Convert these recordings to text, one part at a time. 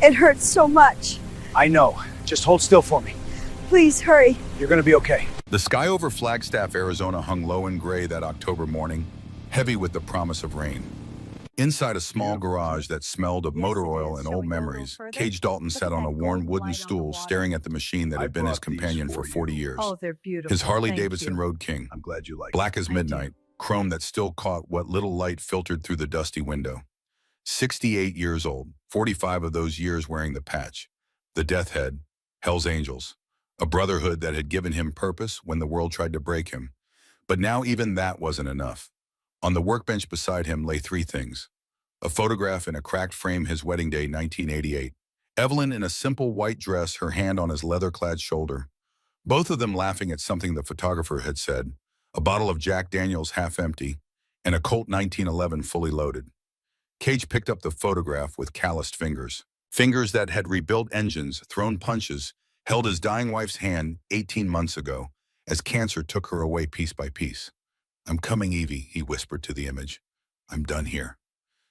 It hurts so much. I know. Just hold still for me. Please hurry. You're gonna be okay. The sky over Flagstaff, Arizona hung low and gray that October morning, heavy with the promise of rain. Inside a small garage that smelled of motor oil and old memories, Cage Dalton sat on a worn wooden stool staring at the machine that had been his companion for 40 years. Oh, they're beautiful. His Harley-Davidson Road King, I'm glad you like black as midnight, chrome that still caught what little light filtered through the dusty window. 68 years old, 45 of those years wearing the patch, the death head, Hell's Angels, a brotherhood that had given him purpose when the world tried to break him. But now even that wasn't enough. On the workbench beside him lay three things: a photograph in a cracked frame, his wedding day, 1988. Evelyn in a simple white dress, her hand on his leather-clad shoulder. Both of them laughing at something the photographer had said, a bottle of Jack Daniels half empty, and a Colt 1911 fully loaded. Cage picked up the photograph with calloused fingers. Fingers that had rebuilt engines, thrown punches, held his dying wife's hand 18 months ago, as cancer took her away piece by piece. "I'm coming, Evie," he whispered to the image. "I'm done here."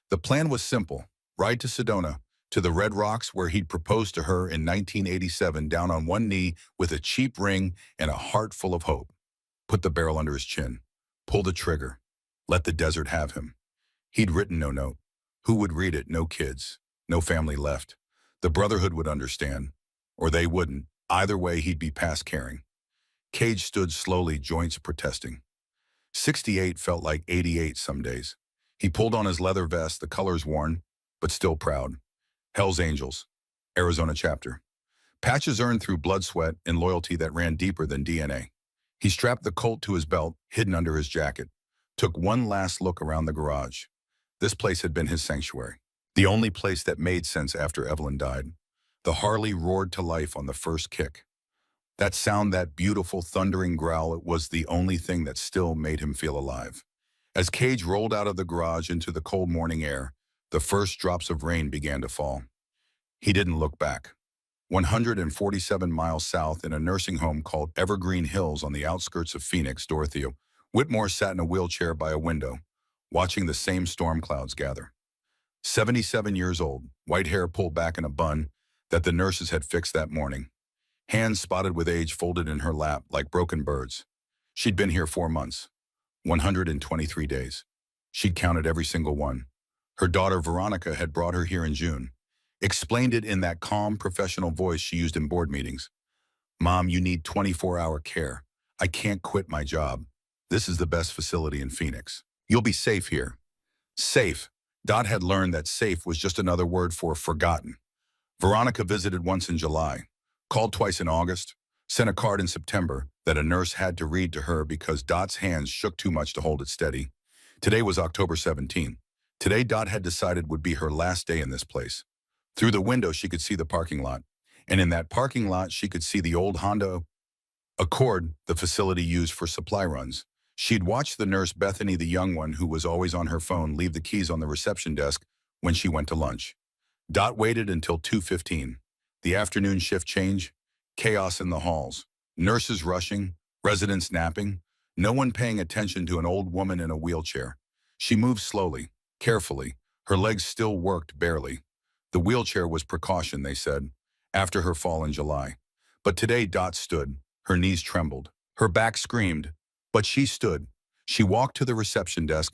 The plan was simple: ride to Sedona, to the Red Rocks where he'd proposed to her in 1987, down on one knee with a cheap ring and a heart full of hope. Put the barrel under his chin. Pull the trigger. Let the desert have him. He'd written no note. Who would read it? No kids. No family left. The Brotherhood would understand. Or they wouldn't. Either way, he'd be past caring. Cage stood slowly, joints protesting. 68 felt like 88 some days. He pulled on his leather vest, the colors worn, but still proud. Hell's Angels, Arizona chapter. Patches earned through blood, sweat, and loyalty that ran deeper than DNA. He strapped the Colt to his belt, hidden under his jacket, took one last look around the garage. This place had been his sanctuary, the only place that made sense after Evelyn died. The Harley roared to life on the first kick. That sound, that beautiful thundering growl, it was the only thing that still made him feel alive. As Cage rolled out of the garage into the cold morning air, the first drops of rain began to fall. He didn't look back. 147 miles south, in a nursing home called Evergreen Hills on the outskirts of Phoenix, Dorothea Whitmore sat in a wheelchair by a window, watching the same storm clouds gather. 77 years old, white hair pulled back in a bun that the nurses had fixed that morning. Hands spotted with age folded in her lap like broken birds. She'd been here 4 months, 123 days. She'd counted every single one. Her daughter Veronica had brought her here in June, explained it in that calm, professional voice she used in board meetings. "Mom, you need 24-hour care. I can't quit my job. This is the best facility in Phoenix. You'll be safe here." Safe. Dot had learned that safe was just another word for forgotten. Veronica visited once in July, called twice in August, sent a card in September that a nurse had to read to her because Dot's hands shook too much to hold it steady. Today was October 17th. Today Dot had decided would be her last day in this place. Through the window she could see the parking lot, and in that parking lot she could see the old Honda Accord the facility used for supply runs. She'd watched the nurse Bethany, the young one who was always on her phone, leave the keys on the reception desk when she went to lunch. Dot waited until 2:15. The afternoon shift change, chaos in the halls, nurses rushing, residents napping, no one paying attention to an old woman in a wheelchair. She moved slowly, carefully, her legs still worked barely. The wheelchair was precaution, they said, after her fall in July. But today Dot stood, her knees trembled, her back screamed, but she stood. She walked to the reception desk,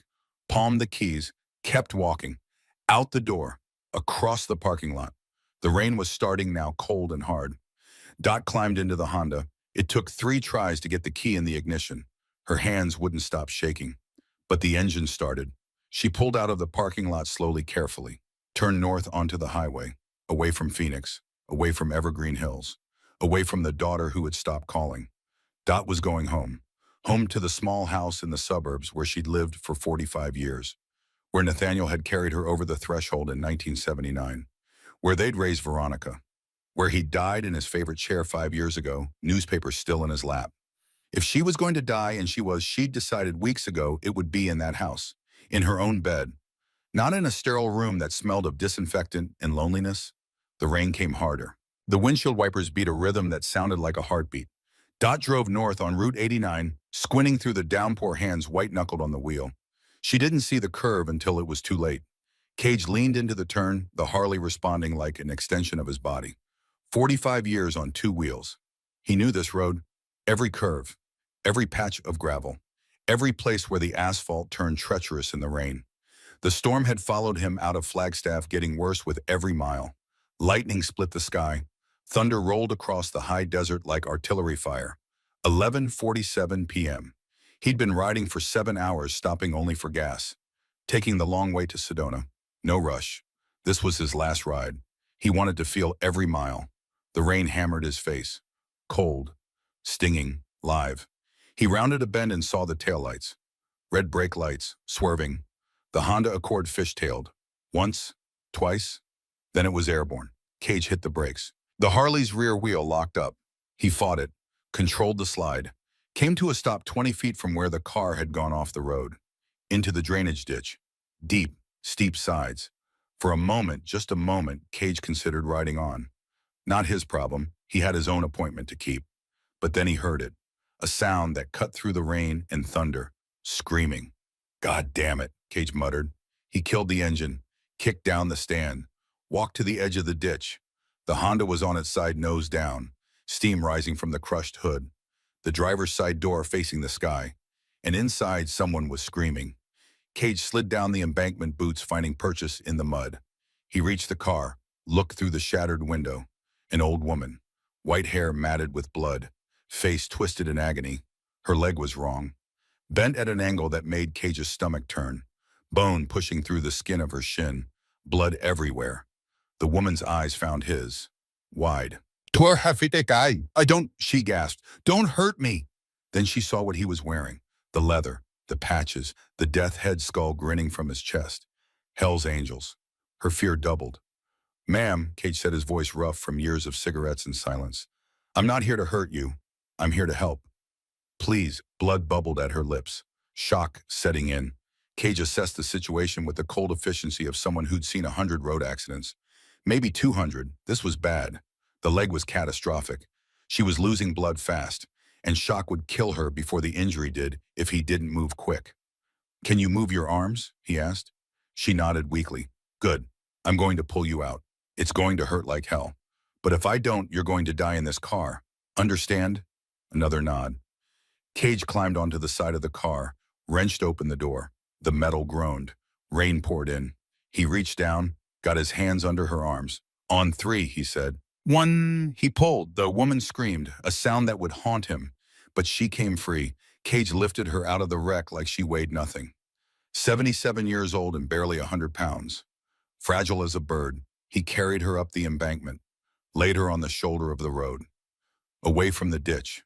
palmed the keys, kept walking, out the door, across the parking lot. The rain was starting now, cold and hard. Dot climbed into the Honda. It took 3 tries to get the key in the ignition. Her hands wouldn't stop shaking. But the engine started. She pulled out of the parking lot slowly, carefully, turned north onto the highway, away from Phoenix, away from Evergreen Hills, away from the daughter who had stopped calling. Dot was going home. Home to the small house in the suburbs where she'd lived for 45 years, where Nathaniel had carried her over the threshold in 1979, where they'd raised Veronica, where he died in his favorite chair 5 years ago, newspaper still in his lap. If she was going to die, and she'd decided weeks ago it would be in that house, in her own bed, not in a sterile room that smelled of disinfectant and loneliness. The rain came harder. The windshield wipers beat a rhythm that sounded like a heartbeat. Dot drove north on Route 89, squinting through the downpour, hands white-knuckled on the wheel. She didn't see the curve until it was too late. Cage leaned into the turn, the Harley responding like an extension of his body. 45 years on two wheels. He knew this road. Every curve, every patch of gravel, every place where the asphalt turned treacherous in the rain. The storm had followed him out of Flagstaff, getting worse with every mile. Lightning split the sky. Thunder rolled across the high desert like artillery fire. 11:47 p.m. He'd been riding for 7 hours, stopping only for gas. Taking the long way to Sedona. No rush. This was his last ride. He wanted to feel every mile. The rain hammered his face. Cold. Stinging. Live. He rounded a bend and saw the taillights. Red brake lights. Swerving. The Honda Accord fishtailed. Once. Twice. Then it was airborne. Cage hit the brakes. The Harley's rear wheel locked up. He fought it. Controlled the slide. Came to a stop 20 feet from where the car had gone off the road. Into the drainage ditch. Deep, steep sides. For a moment, just a moment, Cage considered riding on. Not his problem. He had his own appointment to keep. But then he heard it. A sound that cut through the rain and thunder. Screaming. God damn it, Cage muttered. He killed the engine, kicked down the stand, walked to the edge of the ditch. The Honda was on its side, nose down, steam rising from the crushed hood. The driver's side door facing the sky. And inside, someone was screaming. Cage slid down the embankment, boots finding purchase in the mud. He reached the car, looked through the shattered window. An old woman, white hair matted with blood, face twisted in agony. Her leg was wrong, bent at an angle that made Cage's stomach turn. Bone pushing through the skin of her shin, blood everywhere. The woman's eyes found his, wide. I don't, she gasped. Don't hurt me. Then she saw what he was wearing. The leather, the patches, the death head skull grinning from his chest. Hell's Angels. Her fear doubled. Ma'am, Cage said, his voice rough from years of cigarettes and silence. I'm not here to hurt you. I'm here to help. Please, blood bubbled at her lips. Shock setting in. Cage assessed the situation with the cold efficiency of someone who'd seen 100 road accidents. Maybe 200. This was bad. The leg was catastrophic. She was losing blood fast, and shock would kill her before the injury did if he didn't move quick. Can you move your arms? He asked. She nodded weakly. Good. I'm going to pull you out. It's going to hurt like hell. But if I don't, you're going to die in this car. Understand? Another nod. Cage climbed onto the side of the car, wrenched open the door. The metal groaned. Rain poured in. He reached down, got his hands under her arms. On 3, he said. 1, he pulled. The woman screamed, a sound that would haunt him. But she came free. Cage lifted her out of the wreck like she weighed nothing. 77 years old and barely 100 pounds. Fragile as a bird, he carried her up the embankment, laid her on the shoulder of the road. Away from the ditch.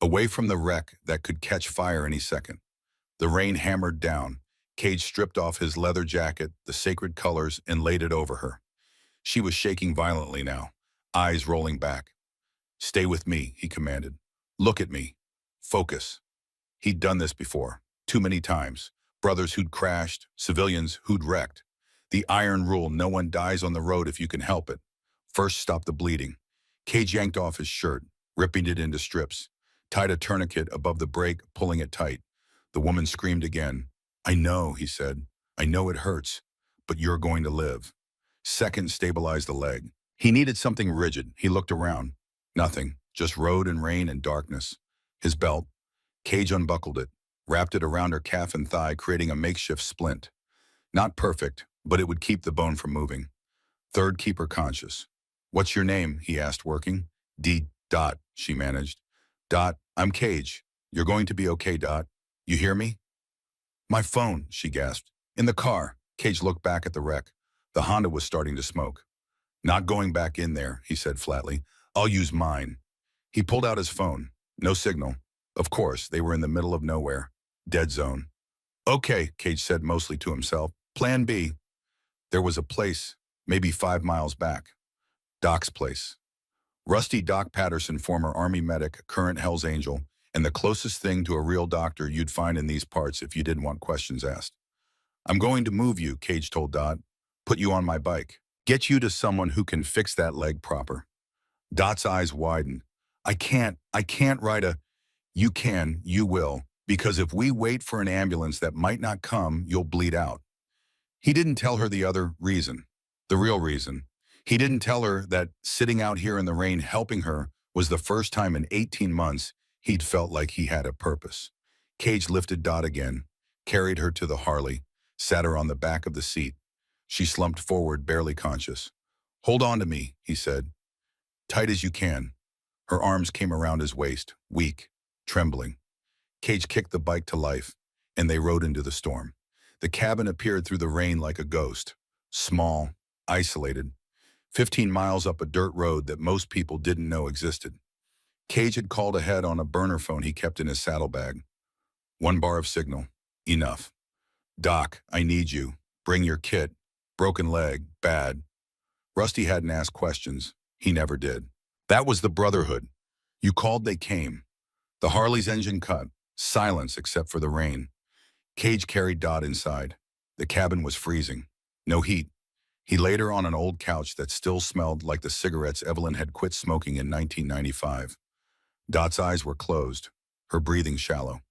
Away from the wreck that could catch fire any second. The rain hammered down. Cage stripped off his leather jacket, the sacred colors, and laid it over her. She was shaking violently now, eyes rolling back. Stay with me, he commanded. Look at me. Focus. He'd done this before, too many times. Brothers who'd crashed, civilians who'd wrecked. The iron rule, no one dies on the road if you can help it. First, stop the bleeding. Cage yanked off his shirt, ripping it into strips. Tied a tourniquet above the brake, pulling it tight. The woman screamed again. I know, he said. I know it hurts, but you're going to live. Second, stabilize the leg. He needed something rigid. He looked around. Nothing, just road and rain and darkness. His belt. Cage unbuckled it, wrapped it around her calf and thigh, creating a makeshift splint. Not perfect, but it would keep the bone from moving. Third, keep her conscious. What's your name? He asked, working. Dot, she managed. Dot, I'm Cage. You're going to be okay, Dot. You hear me? My phone, she gasped. In the car. Cage looked back at the wreck. The Honda was starting to smoke. Not going back in there, he said flatly. I'll use mine. He pulled out his phone. No signal. Of course, they were in the middle of nowhere. Dead zone. Okay, Cage said mostly to himself. Plan B. There was a place, maybe 5 miles back. Doc's place. Rusty Doc Patterson, former Army medic, current Hell's Angel, and the closest thing to a real doctor you'd find in these parts if you didn't want questions asked. I'm going to move you, Cage told Dot. Put you on my bike. Get you to someone who can fix that leg proper. Dot's eyes widened. I can't ride a... You can, you will, because if we wait for an ambulance that might not come, you'll bleed out. He didn't tell her the other reason, the real reason. He didn't tell her that sitting out here in the rain helping her was the first time in 18 months he'd felt like he had a purpose. Cage lifted Dot again, carried her to the Harley, sat her on the back of the seat. She slumped forward, barely conscious. "Hold on to me," he said. "Tight as you can." Her arms came around his waist, weak, trembling. Cage kicked the bike to life, and they rode into the storm. The cabin appeared through the rain like a ghost, small, isolated, 15 miles up a dirt road that most people didn't know existed. Cage had called ahead on a burner phone he kept in his saddlebag. One bar of signal. Enough. "Doc, I need you. Bring your kit. Broken leg. Bad." Rusty hadn't asked questions. He never did. That was the Brotherhood. You called, they came. The Harley's engine cut. Silence except for the rain. Cage carried Dot inside. The cabin was freezing. No heat. He laid her on an old couch that still smelled like the cigarettes Evelyn had quit smoking in 1995. Dot's eyes were closed, her breathing shallow.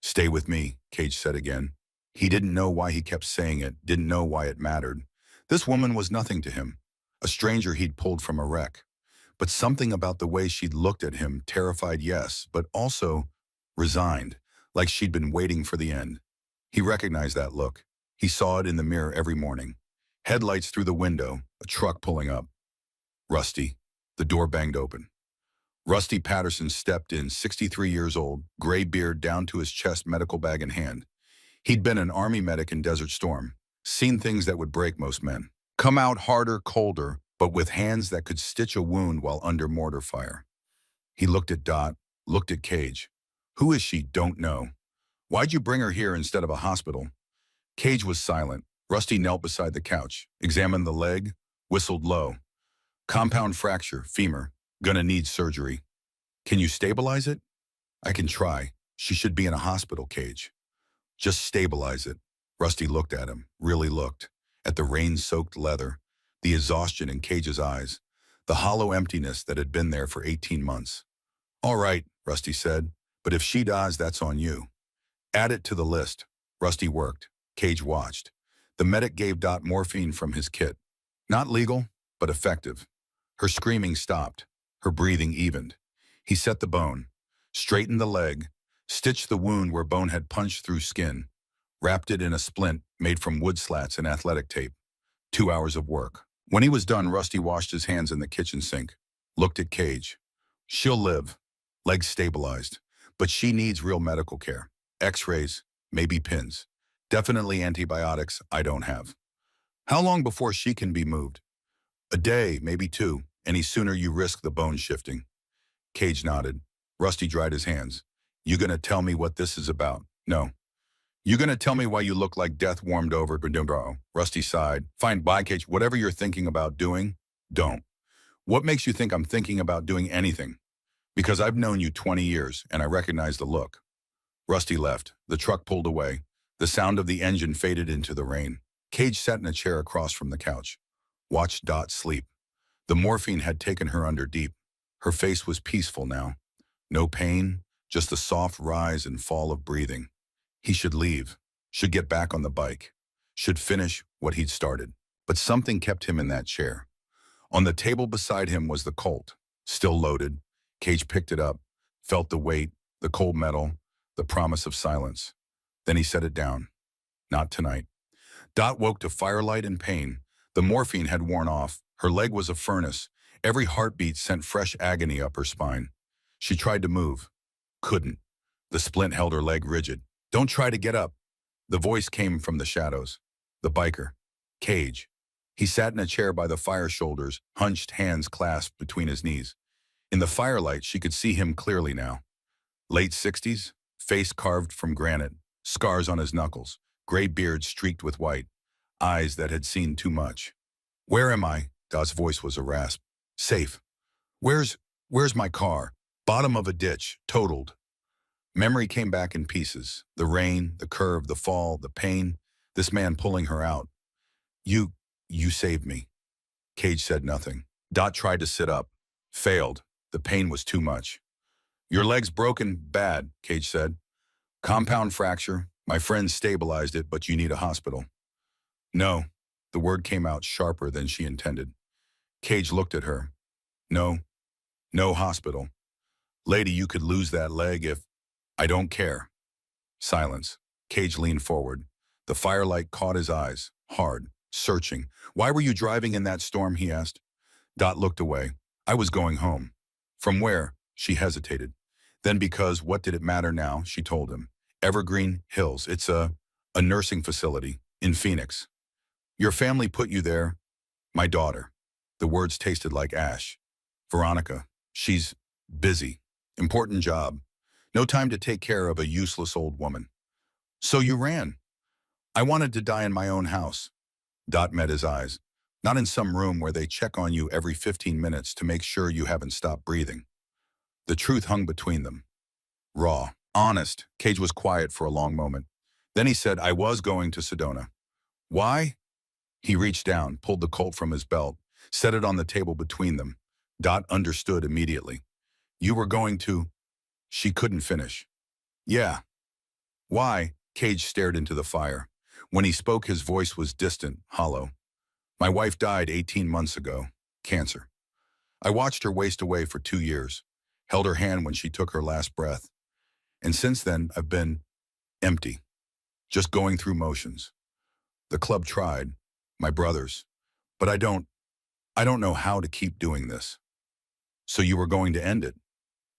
"Stay with me," Cage said again. He didn't know why he kept saying it, didn't know why it mattered. This woman was nothing to him, a stranger he'd pulled from a wreck. But something about the way she'd looked at him terrified, yes, but also resigned, like she'd been waiting for the end. He recognized that look. He saw it in the mirror every morning. Headlights through the window, a truck pulling up. Rusty. The door banged open. Rusty Patterson stepped in, 63 years old, gray beard down to his chest, medical bag in hand. He'd been an Army medic in Desert Storm, seen things that would break most men. Come out harder, colder, but with hands that could stitch a wound while under mortar fire. He looked at Dot, looked at Cage. "Who is she? Don't know. Why'd you bring her here instead of a hospital?" Cage was silent. Rusty knelt beside the couch, examined the leg, whistled low. "Compound fracture, femur. Gonna need surgery." "Can you stabilize it?" "I can try. She should be in a hospital." Cage. "Just stabilize it." Rusty looked at him, really looked, at the rain-soaked leather, the exhaustion in Cage's eyes, the hollow emptiness that had been there for 18 months. "All right," Rusty said, "but if she dies, that's on you." "Add it to the list." Rusty worked. Cage watched. The medic gave Dot morphine from his kit. Not legal, but effective. Her screaming stopped. Her breathing evened. He set the bone, straightened the leg, stitched the wound where bone had punched through skin, wrapped it in a splint made from wood slats and athletic tape. 2 hours of work. When he was done, Rusty washed his hands in the kitchen sink, looked at Cage. "She'll live. Legs stabilized. But she needs real medical care. X-rays, maybe pins. Definitely antibiotics I don't have." "How long before she can be moved?" "A day, maybe 2. Any sooner you risk the bone shifting." Cage nodded. Rusty dried his hands. "You gonna tell me what this is about?" "No." "You gonna tell me why you look like death warmed over?" Rusty sighed. "Fine, bye, Cage. Whatever you're thinking about doing, don't." "What makes you think I'm thinking about doing anything?" "Because I've known you 20 years, and I recognize the look." Rusty left. The truck pulled away. The sound of the engine faded into the rain. Cage sat in a chair across from the couch. Watched Dot sleep. The morphine had taken her under deep. Her face was peaceful now. No pain, just the soft rise and fall of breathing. He should leave. Should get back on the bike. Should finish what he'd started. But something kept him in that chair. On the table beside him was the Colt, still loaded. Cage picked it up, felt the weight, the cold metal, the promise of silence. Then he set it down. Not tonight. Dot woke to firelight and pain. The morphine had worn off. Her leg was a furnace. Every heartbeat sent fresh agony up her spine. She tried to move. Couldn't. The splint held her leg rigid. "Don't try to get up." The voice came from the shadows. The biker. Cage. He sat in a chair by the fire shoulders, hunched, hands clasped between his knees. In the firelight, she could see him clearly now. Late 60s, face carved from granite, scars on his knuckles, gray beard streaked with white, eyes that had seen too much. "Where am I?" Dot's voice was a rasp. "Safe." Where's my car?" "Bottom of a ditch, totaled." Memory came back in pieces. The rain, the curve, the fall, the pain, this man pulling her out. You saved me." Cage said nothing. Dot tried to sit up. Failed. The pain was too much. "Your leg's broken bad," Cage said. "Compound fracture. My friend stabilized it, but you need a hospital." No. The word came out sharper than she intended. Cage looked at her. No. No hospital. Lady, you could lose that leg if... I don't care. Silence. Cage leaned forward. The firelight caught his eyes, hard, searching. Why were you driving in that storm, he asked. Dot looked away. I was going home. From where? She hesitated. Then because what did it matter now, she told him. Evergreen Hills. It's a nursing facility in Phoenix. Your family put you there. My daughter. The words tasted like ash. Veronica. She's busy. Important job. No time to take care of a useless old woman. So you ran. I wanted to die in my own house. Dot met his eyes. Not in some room where they check on you every 15 minutes to make sure you haven't stopped breathing. The truth hung between them. Raw, honest. Cage was quiet for a long moment. Then he said, I was going to Sedona. Why? He reached down, pulled the Colt from his belt, set it on the table between them. Dot understood immediately. You were going to... She couldn't finish. Yeah. Why? Cage stared into the fire. When he spoke, his voice was distant, hollow. My wife died 18 months ago. Cancer. I watched her waste away for 2 years, held her hand when she took her last breath. And since then, I've been empty, just going through motions. The club tried, my brothers, but I don't know how to keep doing this. So you were going to end it.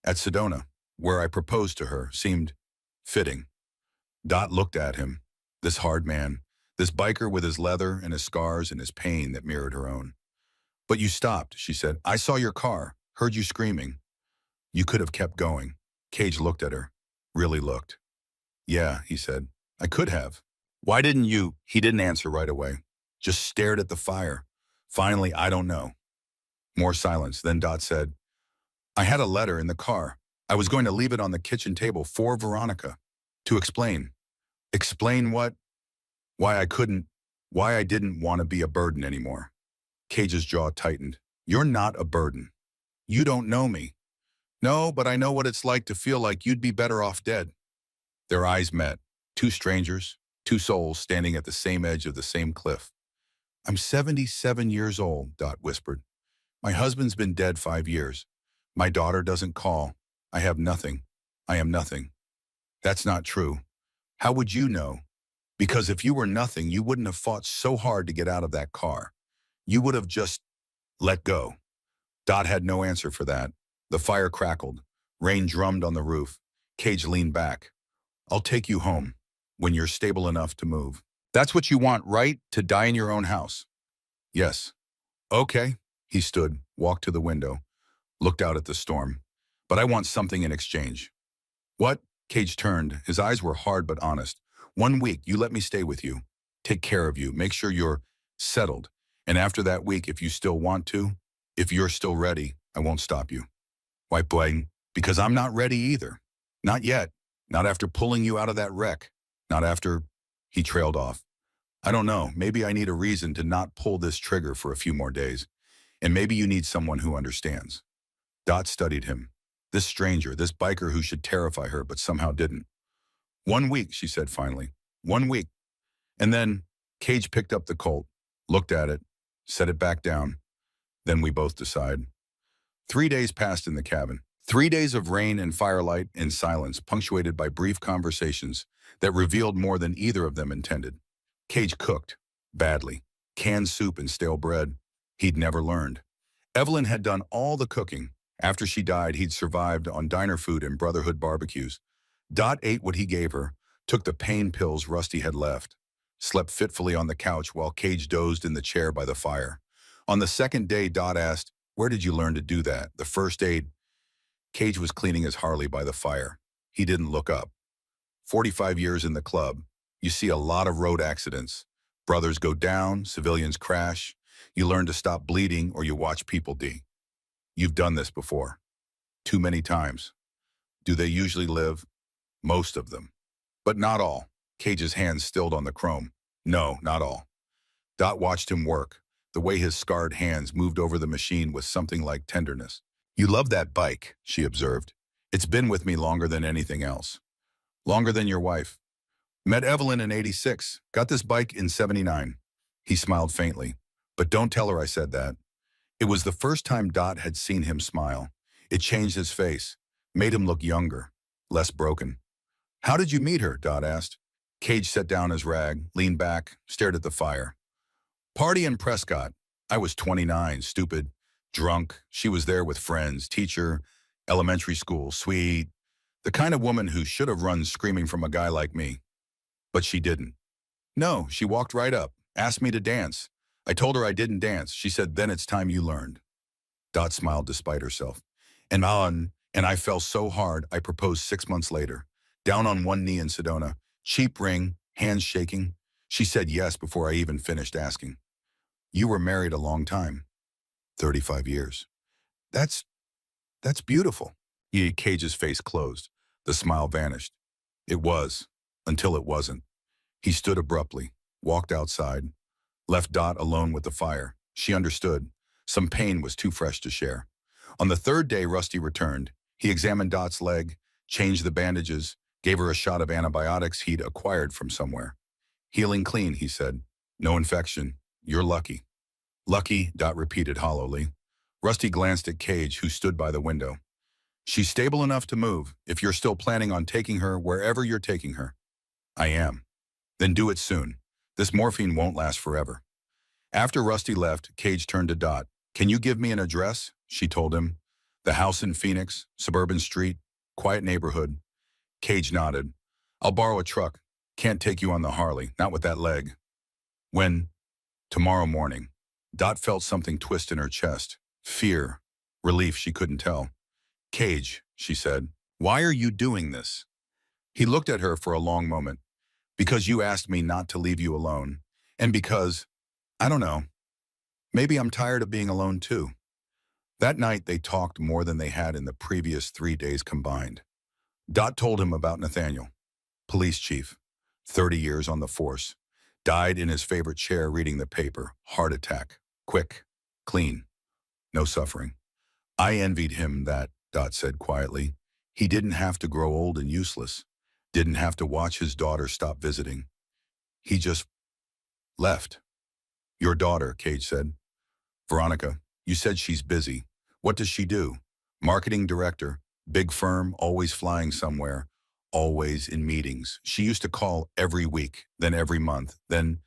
At Sedona, where I proposed to her, seemed fitting. Dot looked at him, this hard man, this biker with his leather and his scars and his pain that mirrored her own. But you stopped, she said. I saw your car, heard you screaming. You could have kept going. Cage looked at her, really looked. Yeah, he said, I could have. Why didn't you? He didn't answer right away, just stared at the fire. Finally, I don't know. More silence. Then Dot said, I had a letter in the car. I was going to leave it on the kitchen table for Veronica to explain. Explain what? Why I didn't want to be a burden anymore. Cage's jaw tightened. You're not a burden. You don't know me. No, but I know what it's like to feel like you'd be better off dead. Their eyes met. Two strangers, two souls standing at the same edge of the same cliff. I'm 77 years old, Dot whispered. My husband's been dead 5 years. My daughter doesn't call. I have nothing. I am nothing. That's not true. How would you know? Because if you were nothing, you wouldn't have fought so hard to get out of that car. You would have just let go. Dot had no answer for that. The fire crackled. Rain drummed on the roof. Cage leaned back. I'll take you home when you're stable enough to move. That's what you want, right? To die in your own house. Yes. Okay. He stood, walked to the window, looked out at the storm. But I want something in exchange. What? Cage turned. His eyes were hard but honest. 1 week, you let me stay with you. Take care of you. Make sure you're settled. And after that week, if you still want to, if you're still ready, I won't stop you. Why, Blaine? Because I'm not ready either. Not yet. Not after pulling you out of that wreck. Not after... He trailed off. I don't know. Maybe I need a reason to not pull this trigger for a few more days. And maybe you need someone who understands. Dot studied him. This stranger, this biker who should terrify her but somehow didn't. 1 week, she said finally. 1 week. And then Cage picked up the Colt, looked at it, set it back down. Then we both decide. 3 days passed in the cabin. 3 days of rain and firelight and silence, punctuated by brief conversations that revealed more than either of them intended. Cage cooked, badly. Canned soup and stale bread. He'd never learned. Evelyn had done all the cooking. After she died, he'd survived on diner food and Brotherhood barbecues. Dot ate what he gave her, took the pain pills Rusty had left, slept fitfully on the couch while Cage dozed in the chair by the fire. On the second day, Dot asked, where did you learn to do that? The first aid? Cage was cleaning his Harley by the fire. He didn't look up. 45 years in the club. You see a lot of road accidents. Brothers go down, civilians crash. You learn to stop bleeding or you watch people die. You've done this before. Too many times. Do they usually live? Most of them. But not all. Cage's hands stilled on the chrome. No, not all. Dot watched him work. The way his scarred hands moved over the machine with something like tenderness. You love that bike, she observed. It's been with me longer than anything else. Longer than your wife. Met Evelyn in '86. Got this bike in '79. He smiled faintly. But don't tell her I said that. It was the first time Dot had seen him smile. It changed his face, made him look younger, less broken. How did you meet her? Dot asked. Cage set down his rag, leaned back, stared at the fire. Party in Prescott. I was 29, stupid, drunk. She was there with friends, teacher, elementary school, sweet. The kind of woman who should have run screaming from a guy like me. But she didn't. No, she walked right up, asked me to dance. I told her I didn't dance. She said, then it's time you learned. Dot smiled despite herself. And I fell so hard I proposed 6 months later. Down on one knee in Sedona, cheap ring, hands shaking. She said yes before I even finished asking. You were married a long time. 35 years. That's beautiful. Cage's face closed. The smile vanished. It was, until it wasn't. He stood abruptly, walked outside, left Dot alone with the fire. She understood. Some pain was too fresh to share. On the third day Rusty returned, he examined Dot's leg, changed the bandages, gave her a shot of antibiotics he'd acquired from somewhere. Healing clean, he said. No infection. You're lucky. Lucky, Dot repeated hollowly. Rusty glanced at Cage, who stood by the window. She's stable enough to move, if you're still planning on taking her wherever you're taking her. I am. Then do it soon. This morphine won't last forever. After Rusty left, Cage turned to Dot. Can you give me an address? She told him. The house in Phoenix, suburban street, quiet neighborhood. Cage nodded. I'll borrow a truck. Can't take you on the Harley, not with that leg. When? Tomorrow morning. Dot felt something twist in her chest. Fear. Relief she couldn't tell. Cage, she said, why are you doing this? He looked at her for a long moment. Because you asked me not to leave you alone. And because, I don't know, maybe I'm tired of being alone too. That night they talked more than they had in the previous 3 days combined. Dot told him about Nathaniel, police chief, 30 years on the force, died in his favorite chair reading the paper, heart attack, quick, clean, no suffering. I envied him that, Dot said quietly. He didn't have to grow old and useless, didn't have to watch his daughter stop visiting. He just left. Your daughter, Cage said. Veronica, you said she's busy. What does she do? Marketing director, big firm, always flying somewhere, always in meetings. She used to call every week, then every month, then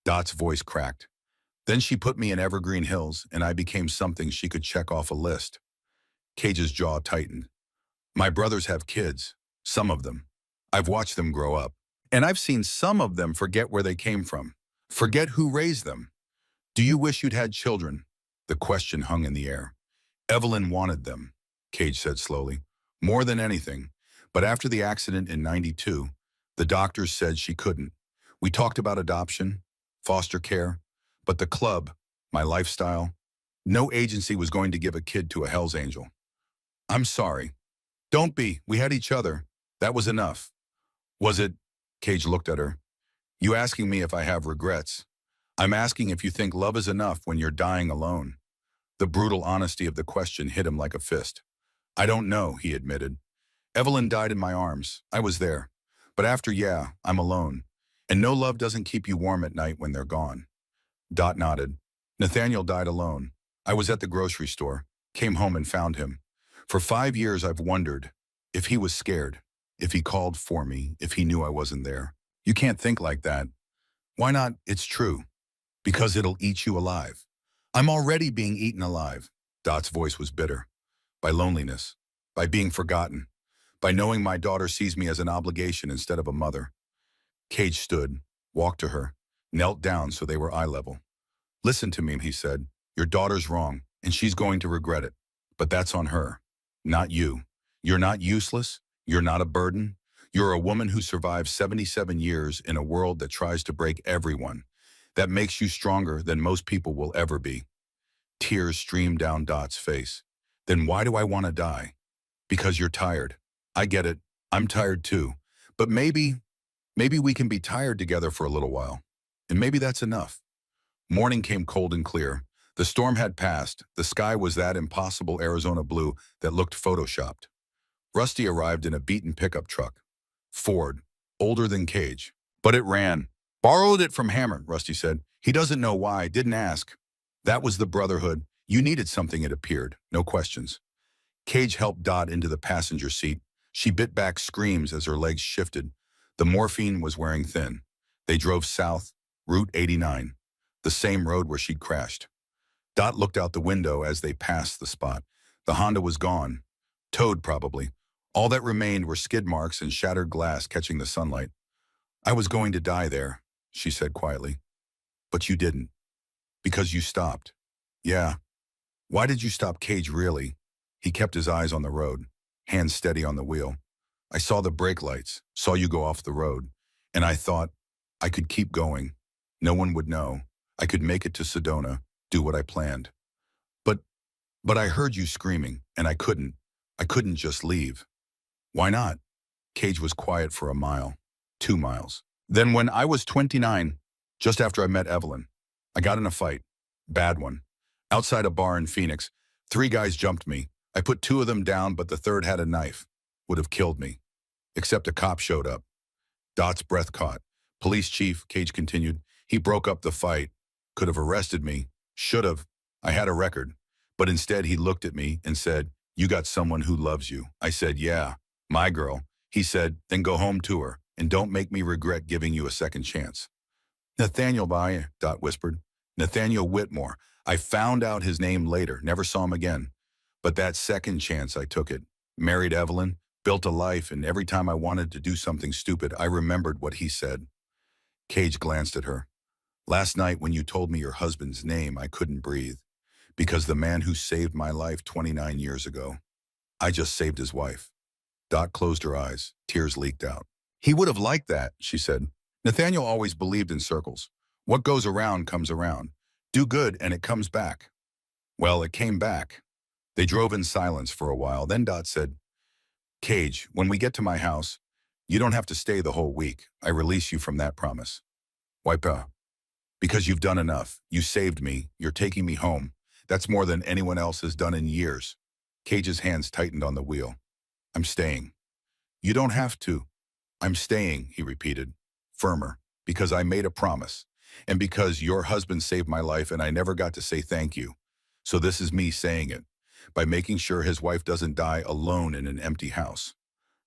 Dot's voice cracked. Then she put me in Evergreen Hills, and I became something she could check off a list. Cage's jaw tightened. My brothers have kids, some of them. I've watched them grow up, and I've seen some of them forget where they came from, forget who raised them. Do you wish you'd had children? The question hung in the air. Evelyn wanted them, Cage said slowly, more than anything. But after the accident in '92, the doctors said she couldn't. We talked about adoption, foster care, but the club, my lifestyle, no agency was going to give a kid to a Hell's Angel. I'm sorry. Don't be. We had each other. That was enough. Was it? Cage looked at her. You asking me if I have regrets. I'm asking if you think love is enough when you're dying alone. The brutal honesty of the question hit him like a fist. I don't know, he admitted. Evelyn died in my arms. I was there. But after, yeah, I'm alone. And no love doesn't keep you warm at night when they're gone. Dot nodded. Nathaniel died alone. I was at the grocery store, came home and found him. For 5 years I've wondered if he was scared, if he called for me, if he knew I wasn't there. You can't think like that. Why not? It's true. Because it'll eat you alive. I'm already being eaten alive. Dot's voice was bitter. By loneliness. By being forgotten. By knowing my daughter sees me as an obligation instead of a mother. Cage stood, walked to her, knelt down so they were eye level. Listen to me, he said. Your daughter's wrong, and she's going to regret it. But that's on her, not you. You're not useless. You're not a burden. You're a woman who survived 77 years in a world that tries to break everyone. That makes you stronger than most people will ever be. Tears streamed down Dot's face. Then why do I want to die? Because you're tired. I get it. I'm tired too. But maybe we can be tired together for a little while. And maybe that's enough. Morning came cold and clear. The storm had passed. The sky was that impossible Arizona blue that looked photoshopped. Rusty arrived in a beaten pickup truck. Ford, older than Cage. But it ran. Borrowed it from Hammer, Rusty said. He doesn't know why, didn't ask. That was the Brotherhood. You needed something, it appeared. No questions. Cage helped Dot into the passenger seat. She bit back screams as her legs shifted. The morphine was wearing thin. They drove south, Route 89, the same road where she'd crashed. Dot looked out the window as they passed the spot. The Honda was gone. Towed, probably. All that remained were skid marks and shattered glass catching the sunlight. I was going to die there, she said quietly. But you didn't. Because you stopped. Yeah. Why did you stop, Cage, really? He kept his eyes on the road, hands steady on the wheel. I saw the brake lights, saw you go off the road, and I thought I could keep going. No one would know. I could make it to Sedona, do what I planned. But I heard you screaming, and I couldn't. I couldn't just leave. Why not? Cage was quiet for a mile, 2 miles. Then when I was 29, just after I met Evelyn, I got in a fight. Bad one. Outside a bar in Phoenix, 3 guys jumped me. I put 2 of them down, but the third had a knife. Would have killed me. Except a cop showed up. Dot's breath caught. Police chief, Cage continued, he broke up the fight. Could have arrested me. Should have. I had a record. But instead he looked at me and said, you got someone who loves you. I said, yeah, my girl. He said, then go home to her, and don't make me regret giving you a second chance. Nathaniel by, Dot whispered. Nathaniel Whitmore. I found out his name later, never saw him again. But that second chance, I took it. Married Evelyn, built a life, and every time I wanted to do something stupid, I remembered what he said. Cage glanced at her. Last night when you told me your husband's name, I couldn't breathe. Because the man who saved my life 29 years ago, I just saved his wife. Dot closed her eyes. Tears leaked out. He would have liked that, she said. Nathaniel always believed in circles. What goes around comes around. Do good and it comes back. Well, it came back. They drove in silence for a while. Then Dot said, Cage, when we get to my house, you don't have to stay the whole week. I release you from that promise. Why, pa? Because you've done enough. You saved me. You're taking me home. That's more than anyone else has done in years. Cage's hands tightened on the wheel. I'm staying. You don't have to. I'm staying, he repeated, firmer, because I made a promise, and because your husband saved my life and I never got to say thank you. So this is me saying it, by making sure his wife doesn't die alone in an empty house.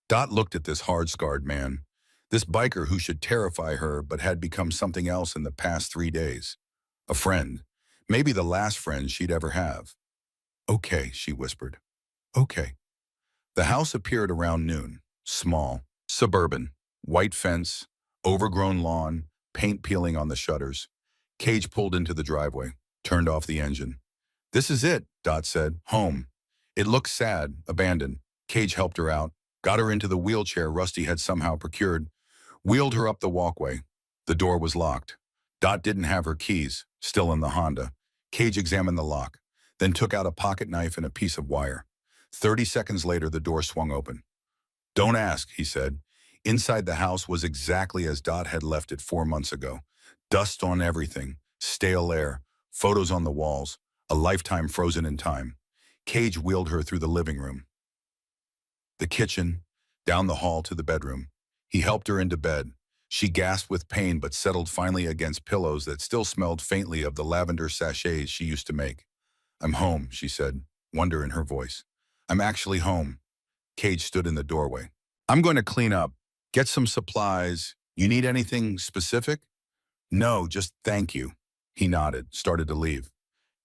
Dot looked at this hard-scarred man, this biker who should terrify her but had become something else in the past 3 days. A friend, maybe the last friend she'd ever have. Okay, she whispered. Okay. The house appeared around noon, small, suburban, white fence, overgrown lawn, paint peeling on the shutters. Cage pulled into the driveway, turned off the engine. This is it, Dot said, home. It looked sad, abandoned. Cage helped her out, got her into the wheelchair Rusty had somehow procured, wheeled her up the walkway. The door was locked. Dot didn't have her keys, still in the Honda. Cage examined the lock, then took out a pocket knife and a piece of wire. 30 seconds later, the door swung open. Don't ask, he said. Inside the house was exactly as Dot had left it 4 months ago. Dust on everything, stale air, photos on the walls, a lifetime frozen in time. Cage wheeled her through the living room, the kitchen, down the hall to the bedroom. He helped her into bed. She gasped with pain but settled finally against pillows that still smelled faintly of the lavender sachets she used to make. I'm home, she said, wonder in her voice. I'm actually home. Cage stood in the doorway. I'm going to clean up, get some supplies. You need anything specific? No, just thank you. He nodded, started to leave.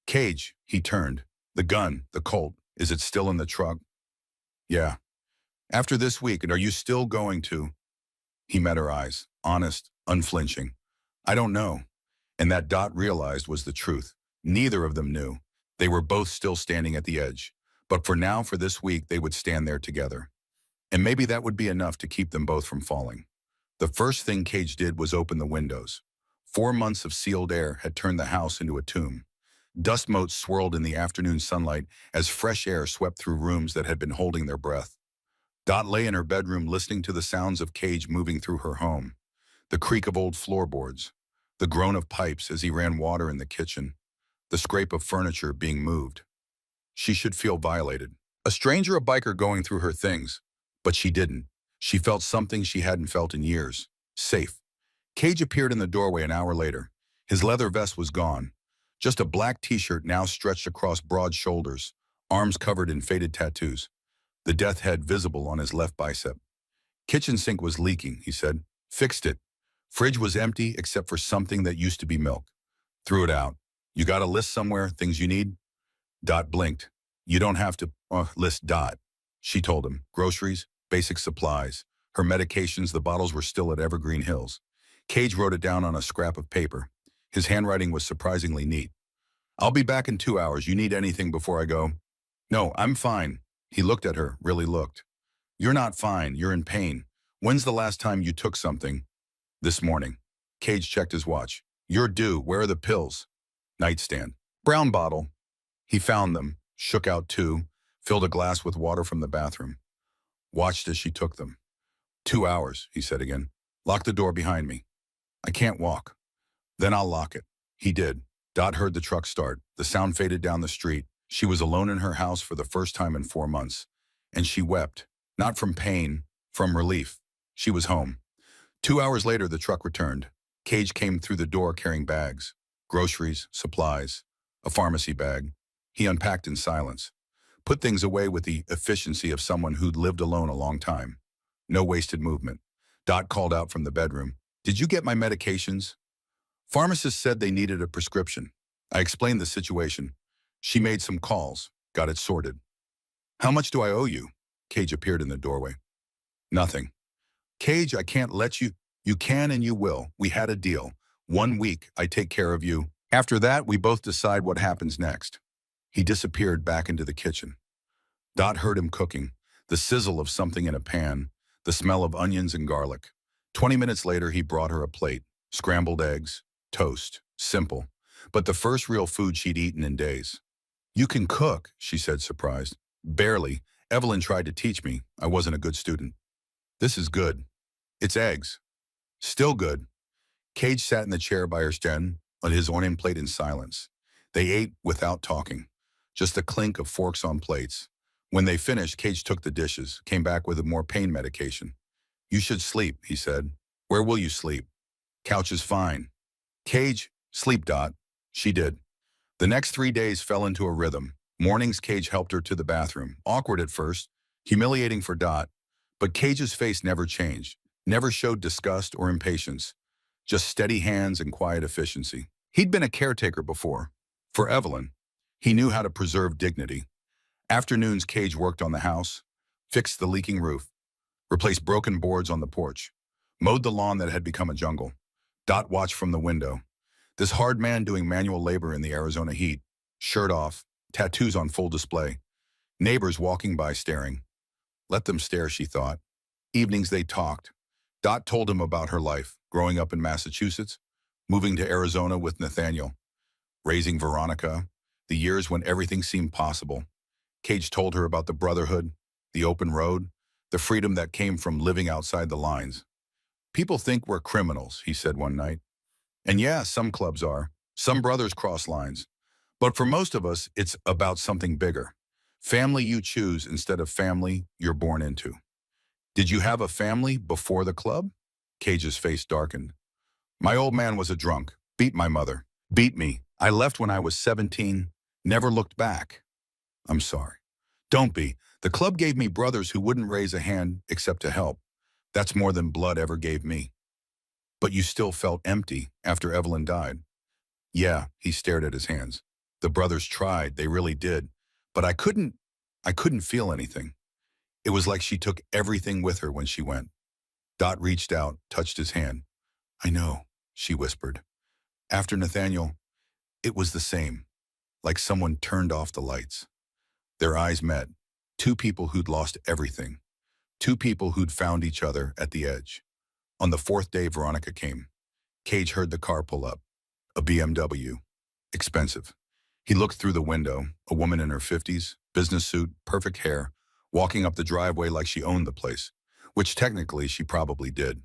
Cage, he turned. The gun, the Colt, is it still in the truck? Yeah. After this week, and are you still going to? He met her eyes, honest, unflinching. I don't know. And that Dot realized was the truth. Neither of them knew. They were both still standing at the edge. But for now, for this week, they would stand there together. And maybe that would be enough to keep them both from falling. The first thing Cage did was open the windows. 4 months of sealed air had turned the house into a tomb. Dust motes swirled in the afternoon sunlight as fresh air swept through rooms that had been holding their breath. Dot lay in her bedroom listening to the sounds of Cage moving through her home. The creak of old floorboards, the groan of pipes as he ran water in the kitchen, the scrape of furniture being moved. She should feel violated. A stranger, a biker going through her things. But she didn't. She felt something she hadn't felt in years. Safe. Cage appeared in the doorway an hour later. His leather vest was gone. Just a black t-shirt now stretched across broad shoulders, arms covered in faded tattoos, the death head visible on his left bicep. Kitchen sink was leaking, he said. Fixed it. Fridge was empty except for something that used to be milk. Threw it out. You got a list somewhere, things you need? Dot blinked. You don't have to list Dot. She told him. Groceries, basic supplies. Her medications, the bottles were still at Evergreen Hills. Cage wrote it down on a scrap of paper. His handwriting was surprisingly neat. I'll be back in 2 hours. You need anything before I go? No, I'm fine. He looked at her, really looked. You're not fine. You're in pain. When's the last time you took something? This morning. Cage checked his watch. You're due. Where are the pills? Nightstand. Brown bottle. He found them, shook out 2, filled a glass with water from the bathroom. Watched as she took them. 2 hours, he said again. Lock the door behind me. I can't walk. Then I'll lock it. He did. Dot heard the truck start. The sound faded down the street. She was alone in her house for the first time in 4 months. And she wept. Not from pain, from relief. She was home. 2 hours later, the truck returned. Cage came through the door carrying bags. Groceries, supplies, a pharmacy bag. He unpacked in silence. Put things away with the efficiency of someone who'd lived alone a long time. No wasted movement. Dot called out from the bedroom. Did you get my medications? Pharmacist said they needed a prescription. I explained the situation. She made some calls, got it sorted. How much do I owe you? Cage appeared in the doorway. Nothing. Cage, I can't let you. You can and you will. We had a deal. 1 week, I take care of you. After that, we both decide what happens next. He disappeared back into the kitchen. Dot heard him cooking, the sizzle of something in a pan, the smell of onions and garlic. 20 minutes later, he brought her a plate, scrambled eggs, toast, simple, but the first real food she'd eaten in days. You can cook, she said, surprised. Barely. Evelyn tried to teach me. I wasn't a good student. This is good. It's eggs. Still good. Cage sat in the chair by her stand on his onion plate in silence. They ate without talking, just the clink of forks on plates. When they finished, Cage took the dishes, came back with more pain medication. You should sleep, he said. Where will you sleep? Couch is fine. Cage, sleep, Dot. She did. The next 3 days fell into a rhythm. Mornings, Cage helped her to the bathroom. Awkward at first, humiliating for Dot, but Cage's face never changed, never showed disgust or impatience, just steady hands and quiet efficiency. He'd been a caretaker before. For Evelyn, he knew how to preserve dignity. Afternoons, Cage worked on the house, fixed the leaking roof, replaced broken boards on the porch, mowed the lawn that had become a jungle. Dot watched from the window. This hard man doing manual labor in the Arizona heat, shirt off, tattoos on full display. Neighbors walking by staring. Let them stare, she thought. Evenings they talked. Dot told him about her life, growing up in Massachusetts, moving to Arizona with Nathaniel, raising Veronica, the years when everything seemed possible. Cage told her about the Brotherhood, the open road, the freedom that came from living outside the lines. People think we're criminals, he said one night. And yeah, some clubs are. Some brothers cross lines. But for most of us, it's about something bigger. Family you choose instead of family you're born into. Did you have a family before the club? Cage's face darkened. My old man was a drunk, beat my mother, beat me. I left when I was 17, never looked back. I'm sorry. Don't be. The club gave me brothers who wouldn't raise a hand except to help. That's more than blood ever gave me. But you still felt empty after Evelyn died. Yeah, he stared at his hands. The brothers tried, they really did. But I couldn't feel anything. It was like she took everything with her when she went. Dot reached out, touched his hand. I know, she whispered. After Nathaniel, it was the same, like someone turned off the lights. Their eyes met, 2 people who'd lost everything, 2 people who'd found each other at the edge. On the 4th day, Veronica came. Cage heard the car pull up, a BMW, expensive. He looked through the window, a woman in her 50s, business suit, perfect hair, walking up the driveway like she owned the place, which technically she probably did.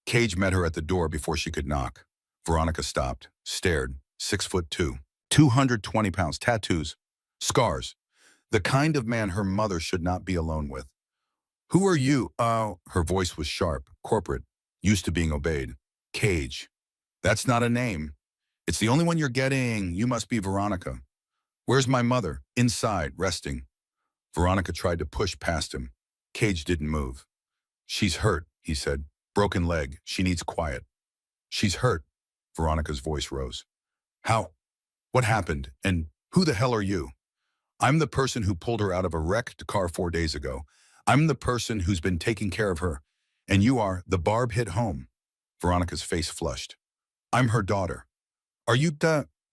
Cage met her at the door before she could knock. Veronica stopped, stared, 6'2", 220 pounds, tattoos, scars, the kind of man her mother should not be alone with. Who are you? Oh, her voice was sharp, corporate, used to being obeyed. Cage. That's not a name. It's the only one you're getting. You must be Veronica. Where's my mother? Inside, resting. Veronica tried to push past him. Cage didn't move. She's hurt, he said. Broken leg. She needs quiet. She's hurt. Veronica's voice rose. How? What happened? And who the hell are you? I'm the person who pulled her out of a wrecked car 4 days ago. I'm the person who's been taking care of her. And you are the Barb hit home. Veronica's face flushed. I'm her daughter. Are you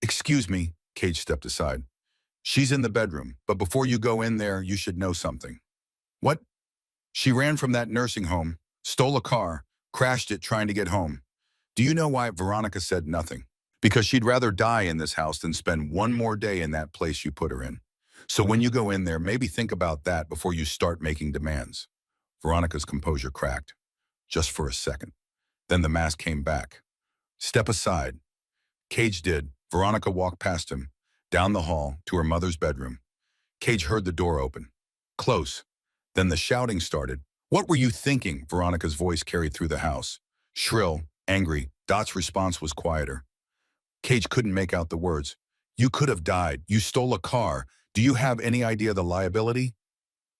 Excuse me, Cage stepped aside. She's in the bedroom, but before you go in there, you should know something. What? She ran from that nursing home, stole a car, crashed it trying to get home. Do you know why? Veronica said nothing. Because she'd rather die in this house than spend one more day in that place you put her in. So when you go in there, maybe think about that before you start making demands. Veronica's composure cracked, just for a second. Then the mask came back. Step aside. Cage did. Veronica walked past him, down the hall to her mother's bedroom. Cage heard the door open. Close. Then the shouting started. What were you thinking? Veronica's voice carried through the house. Shrill, angry. Dot's response was quieter. Cage couldn't make out the words. You could have died. You stole a car. Do you have any idea the liability?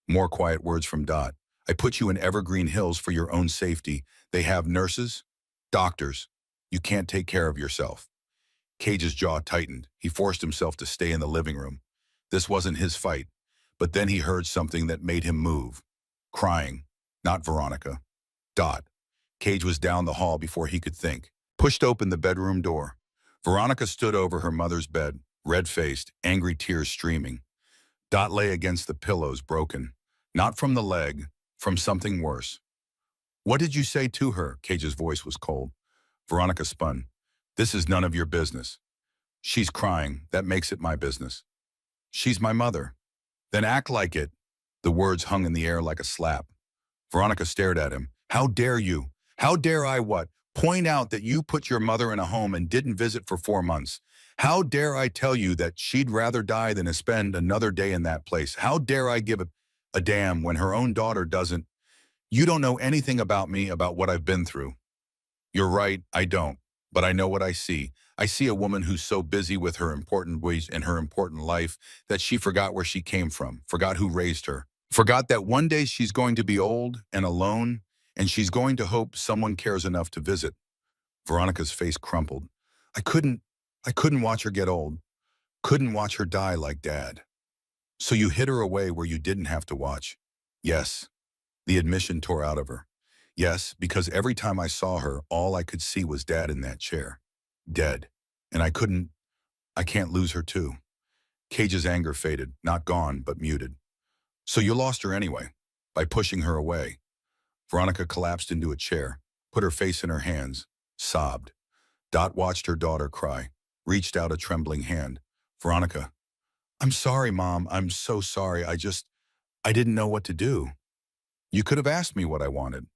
More quiet words from Dot. I put you in Evergreen Hills for your own safety. They have nurses, doctors. You can't take care of yourself. Cage's jaw tightened. He forced himself to stay in the living room. This wasn't his fight. But then he heard something that made him move. Crying. Not Veronica. Dot. Cage was down the hall before he could think. Pushed open the bedroom door. Veronica stood over her mother's bed, red-faced, angry tears streaming. Dot lay against the pillows, broken. Not from the leg, from something worse. What did you say to her? Cage's voice was cold. Veronica spun. This is none of your business. She's crying. That makes it my business. She's my mother. Then act like it. The words hung in the air like a slap. Veronica stared at him. How dare you? How dare I what? Point out that you put your mother in a home and didn't visit for 4 months. How dare I tell you that she'd rather die than to spend another day in that place? How dare I give a damn when her own daughter doesn't? You don't know anything about me, about what I've been through. You're right, I don't. But I know what I see. I see a woman who's so busy with her important ways in her important life that she forgot where she came from, forgot who raised her, forgot that one day she's going to be old and alone, and she's going to hope someone cares enough to visit. Veronica's face crumpled. I couldn't watch her get old. Couldn't watch her die like Dad. So you hid her away where you didn't have to watch. Yes. The admission tore out of her. Yes, because every time I saw her, all I could see was Dad in that chair. Dead. And I can't lose her too. Cage's anger faded, not gone, but muted. So you lost her anyway, by pushing her away. Veronica collapsed into a chair, put her face in her hands, sobbed. Dot watched her daughter cry, reached out a trembling hand. Veronica, I'm sorry, Mom. I'm so sorry. I didn't know what to do. You could have asked me what I wanted.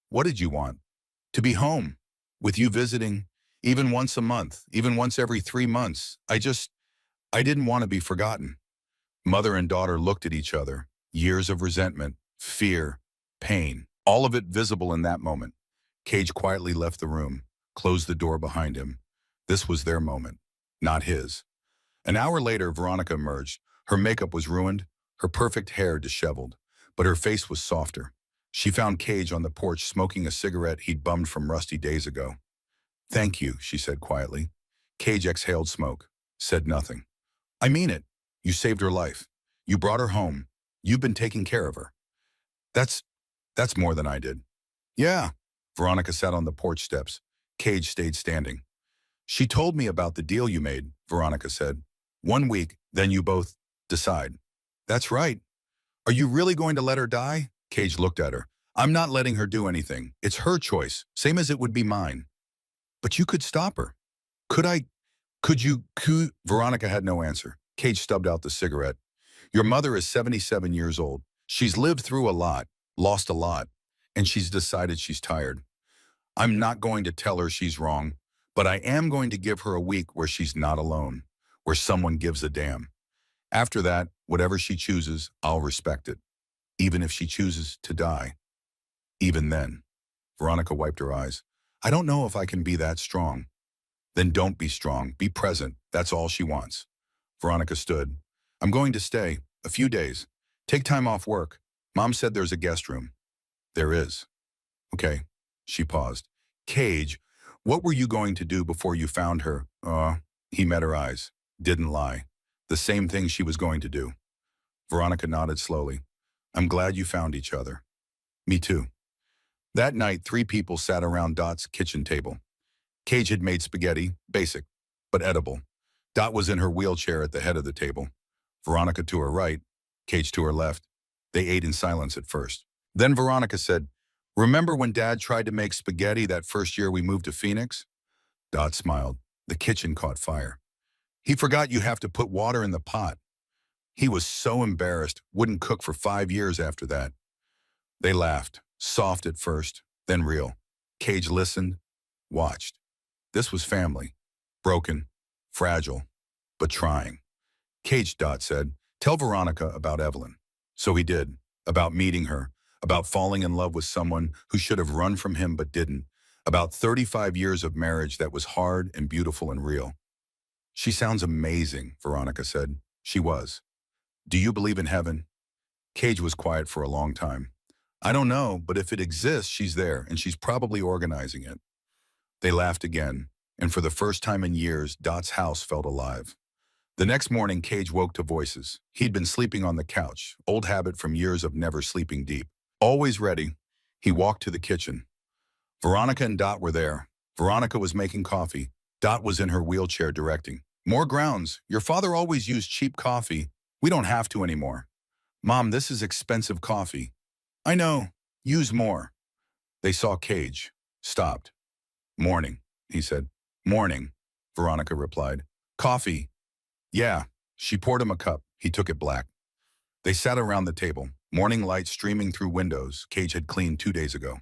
What did you want? To be home, with you visiting, even once a month, even once every 3 months. I didn't want to be forgotten. Mother and daughter looked at each other, years of resentment, fear, pain, all of it visible in that moment. Cage quietly left the room, closed the door behind him. This was their moment, not his. An hour later, Veronica emerged. Her makeup was ruined, her perfect hair disheveled, but her face was softer. She found Cage on the porch smoking a cigarette he'd bummed from rusty days ago. Thank you, she said quietly. Cage exhaled smoke, said nothing. I mean it. You saved her life. You brought her home. You've been taking care of her. That's more than I did. Yeah. Veronica sat on the porch steps. Cage stayed standing. She told me about the deal you made, Veronica said. 1 week, then you both decide. That's right. Are you really going to let her die? Cage looked at her. I'm not letting her do anything. It's her choice, same as it would be mine. But you could stop her. Could I? Could you? Veronica had no answer. Cage stubbed out the cigarette. Your mother is 77 years old. She's lived through a lot, lost a lot, and she's decided she's tired. I'm not going to tell her she's wrong, but I am going to give her a week where she's not alone, where someone gives a damn. After that, whatever she chooses, I'll respect it. Even if she chooses to die. Even then. Veronica wiped her eyes. I don't know if I can be that strong. Then don't be strong. Be present. That's all she wants. Veronica stood. I'm going to stay. A few days. Take time off work. Mom said there's a guest room. There is. Okay. She paused. Cage, what were you going to do before you found her? He met her eyes. Didn't lie. The same thing she was going to do. Veronica nodded slowly. I'm glad you found each other. Me too. That night, 3 people sat around Dot's kitchen table. Cage had made spaghetti, basic, but edible. Dot was in her wheelchair at the head of the table. Veronica to her right, Cage to her left. They ate in silence at first. Then Veronica said, remember when Dad tried to make spaghetti that first year we moved to Phoenix? Dot smiled. The kitchen caught fire. He forgot you have to put water in the pot. He was so embarrassed, wouldn't cook for 5 years after that. They laughed, soft at first, then real. Cage listened, watched. This was family. Broken, fragile, but trying. Cage, Dot said, tell Veronica about Evelyn. So he did, about meeting her, about falling in love with someone who should have run from him but didn't, about 35 years of marriage that was hard and beautiful and real. She sounds amazing, Veronica said. She was. Do you believe in heaven? Cage was quiet for a long time. I don't know, but if it exists, she's there, and she's probably organizing it. They laughed again, and for the first time in years, Dot's house felt alive. The next morning, Cage woke to voices. He'd been sleeping on the couch, old habit from years of never sleeping deep. Always ready, he walked to the kitchen. Veronica and Dot were there. Veronica was making coffee. Dot was in her wheelchair directing. More grounds. Your father always used cheap coffee. We don't have to anymore. Mom, this is expensive coffee. I know. Use more. They saw Cage. Stopped. Morning, he said. Morning, Veronica replied. Coffee. Yeah. She poured him a cup. He took it black. They sat around the table, morning light streaming through windows Cage had cleaned 2 days ago.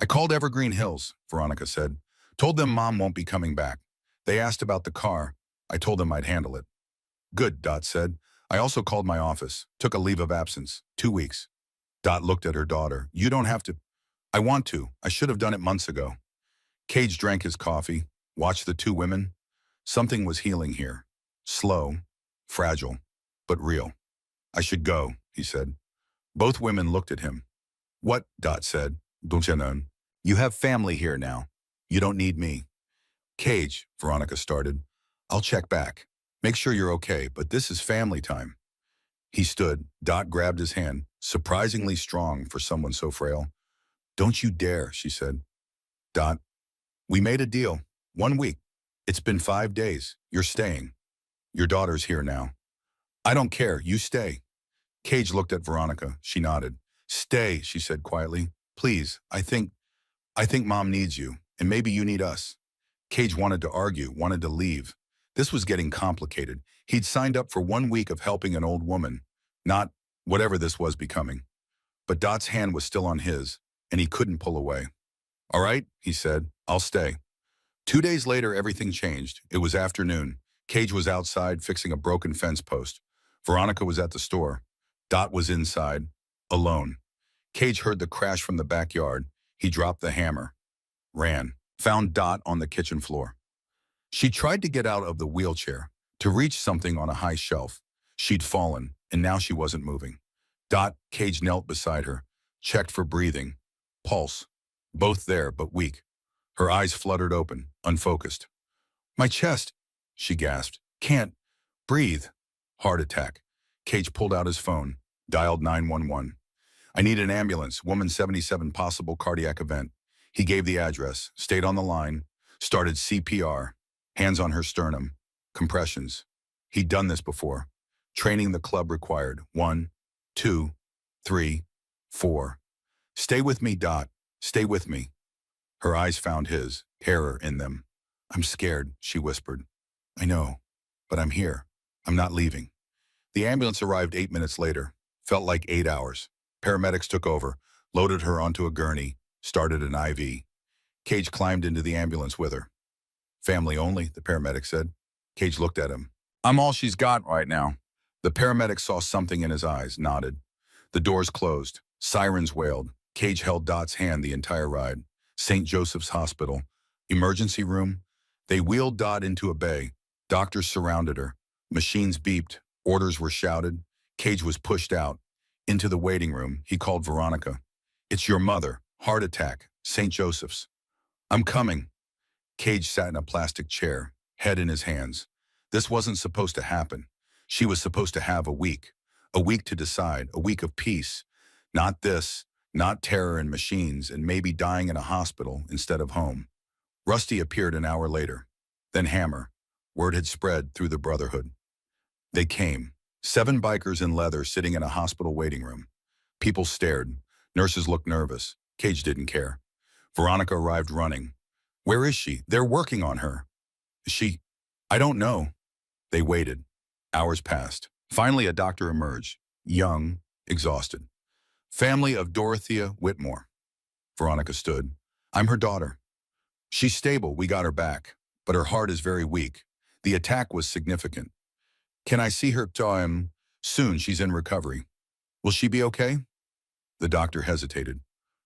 I called Evergreen Hills, Veronica said. Told them Mom won't be coming back. They asked about the car. I told them I'd handle it. Good, Dot said. I also called my office. Took a leave of absence. 2 weeks. Dot looked at her daughter. You don't have to. I want to. I should have done it months ago. Cage drank his coffee, watched the 2 women. Something was healing here. Slow, fragile, but real. I should go, he said. Both women looked at him. What? Dot said. You have family here now. You don't need me. Cage, Veronica started. I'll check back. Make sure you're okay, but this is family time. He stood. Dot grabbed his hand, surprisingly strong for someone so frail. Don't you dare, she said. Dot, we made a deal. 1 week. It's been 5 days. You're staying. Your daughter's here now. I don't care. You stay. Cage looked at Veronica. She nodded. Stay, she said quietly. Please, I think Mom needs you, and maybe you need us. Cage wanted to argue, wanted to leave. This was getting complicated. He'd signed up for 1 week of helping an old woman, not whatever this was becoming. But Dot's hand was still on his, and he couldn't pull away. All right, he said, I'll stay. 2 days later, everything changed. It was afternoon. Cage was outside fixing a broken fence post. Veronica was at the store. Dot was inside, alone. Cage heard the crash from the backyard. He dropped the hammer, ran, found Dot on the kitchen floor. She tried to get out of the wheelchair, to reach something on a high shelf. She'd fallen, and now she wasn't moving. Dot, Cage knelt beside her, checked for breathing, pulse, both there but weak. Her eyes fluttered open, unfocused. My chest, she gasped. Can't breathe. Heart attack. Cage pulled out his phone, dialed 911. I need an ambulance, woman 77, possible cardiac event. He gave the address, stayed on the line, started CPR, hands on her sternum, compressions. He'd done this before. Training the club required. 1, 2, 3, 4. Stay with me, Dot. Stay with me. Her eyes found his, terror in them. I'm scared, she whispered. I know, but I'm here. I'm not leaving. The ambulance arrived 8 minutes later. Felt like 8 hours. Paramedics took over, loaded her onto a gurney, started an IV. Cage climbed into the ambulance with her. Family only, the paramedic said. Cage looked at him. I'm all she's got right now. The paramedic saw something in his eyes, nodded. The doors closed. Sirens wailed. Cage held Dot's hand the entire ride. St. Joseph's Hospital. Emergency room. They wheeled Dot into a bay. Doctors surrounded her. Machines beeped. Orders were shouted. Cage was pushed out. Into the waiting room, he called Veronica. "It's your mother. Heart attack. St. Joseph's." "I'm coming." Cage sat in a plastic chair, head in his hands. This wasn't supposed to happen. She was supposed to have a week. A week to decide, a week of peace. Not this, not terror and machines, and maybe dying in a hospital instead of home. Rusty appeared an hour later. Then Hammer. Word had spread through the Brotherhood. They came. 7 bikers in leather sitting in a hospital waiting room. People stared. Nurses looked nervous. Cage didn't care. Veronica arrived running. "Where is she? They're working on her." "She? I don't know." They waited. Hours passed. Finally, a doctor emerged. Young, exhausted. "Family of Dorothea Whitmore." Veronica stood. "I'm her daughter. She's stable, we got her back, but her heart is very weak. The attack was significant. Can I see her soon? She's in recovery. Will she be okay?" The doctor hesitated.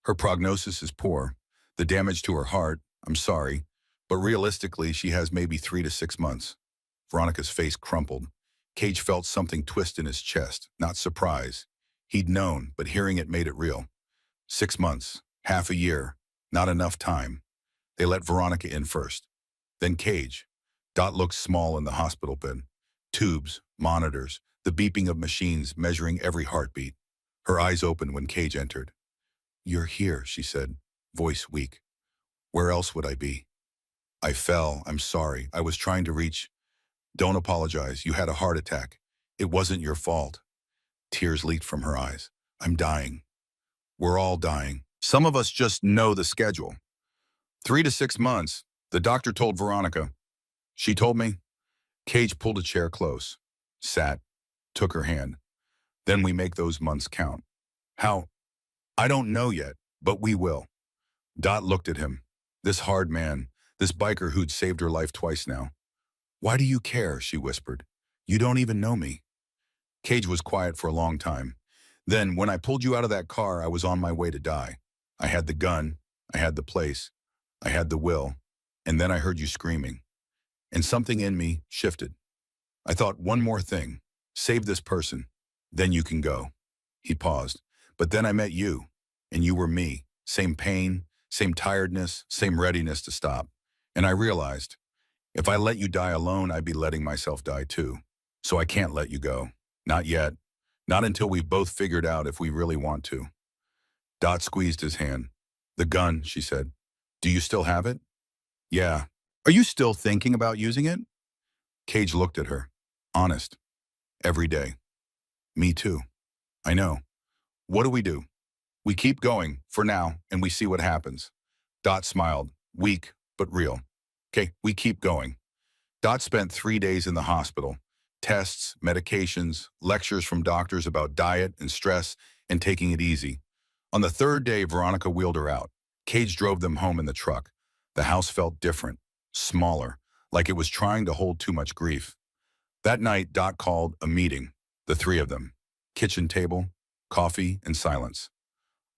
"Her prognosis is poor. The damage to her heart, I'm sorry, but realistically she has maybe 3 to 6 months." Veronica's face crumpled. Cage felt something twist in his chest, not surprise. He'd known, but hearing it made it real. 6 months, half a year, not enough time. They let Veronica in first. Then Cage. Dot looked small in the hospital bed. Tubes, monitors, the beeping of machines measuring every heartbeat. Her eyes opened when Cage entered. "You're here," she said, voice weak. "Where else would I be?" "I fell. I'm sorry. I was trying to reach." "Don't apologize. You had a heart attack. It wasn't your fault." Tears leaked from her eyes. "I'm dying. We're all dying. Some of us just know the schedule. 3 to 6 months, the doctor told Veronica. She told me." Cage pulled a chair close, sat, took her hand. "Then we make those months count." "How?" "I don't know yet, but we will." Dot looked at him. This hard man, this biker who'd saved her life twice now. "Why do you care?" she whispered. "You don't even know me." Cage was quiet for a long time. "Then, when I pulled you out of that car, I was on my way to die. I had the gun, I had the place, I had the will, and then I heard you screaming. And something in me shifted. I thought, one more thing. Save this person. Then you can go." He paused. "But then I met you, and you were me. Same pain, same tiredness, same readiness to stop. And I realized, if I let you die alone, I'd be letting myself die too. So I can't let you go. Not yet. Not until we've both figured out if we really want to." Dot squeezed his hand. "The gun," she said. "Do you still have it?" "Yeah." "Are you still thinking about using it?" Cage looked at her. "Honest. Every day." "Me too." "I know. What do we do?" "We keep going, for now, and we see what happens." Dot smiled, weak but real. "Okay, we keep going." Dot spent 3 days in the hospital. Tests, medications, lectures from doctors about diet and stress and taking it easy. On the 3rd day, Veronica wheeled her out. Cage drove them home in the truck. The house felt different, smaller, like it was trying to hold too much grief. That night, Dot called a meeting, the 3 of them. Kitchen table, coffee, and silence.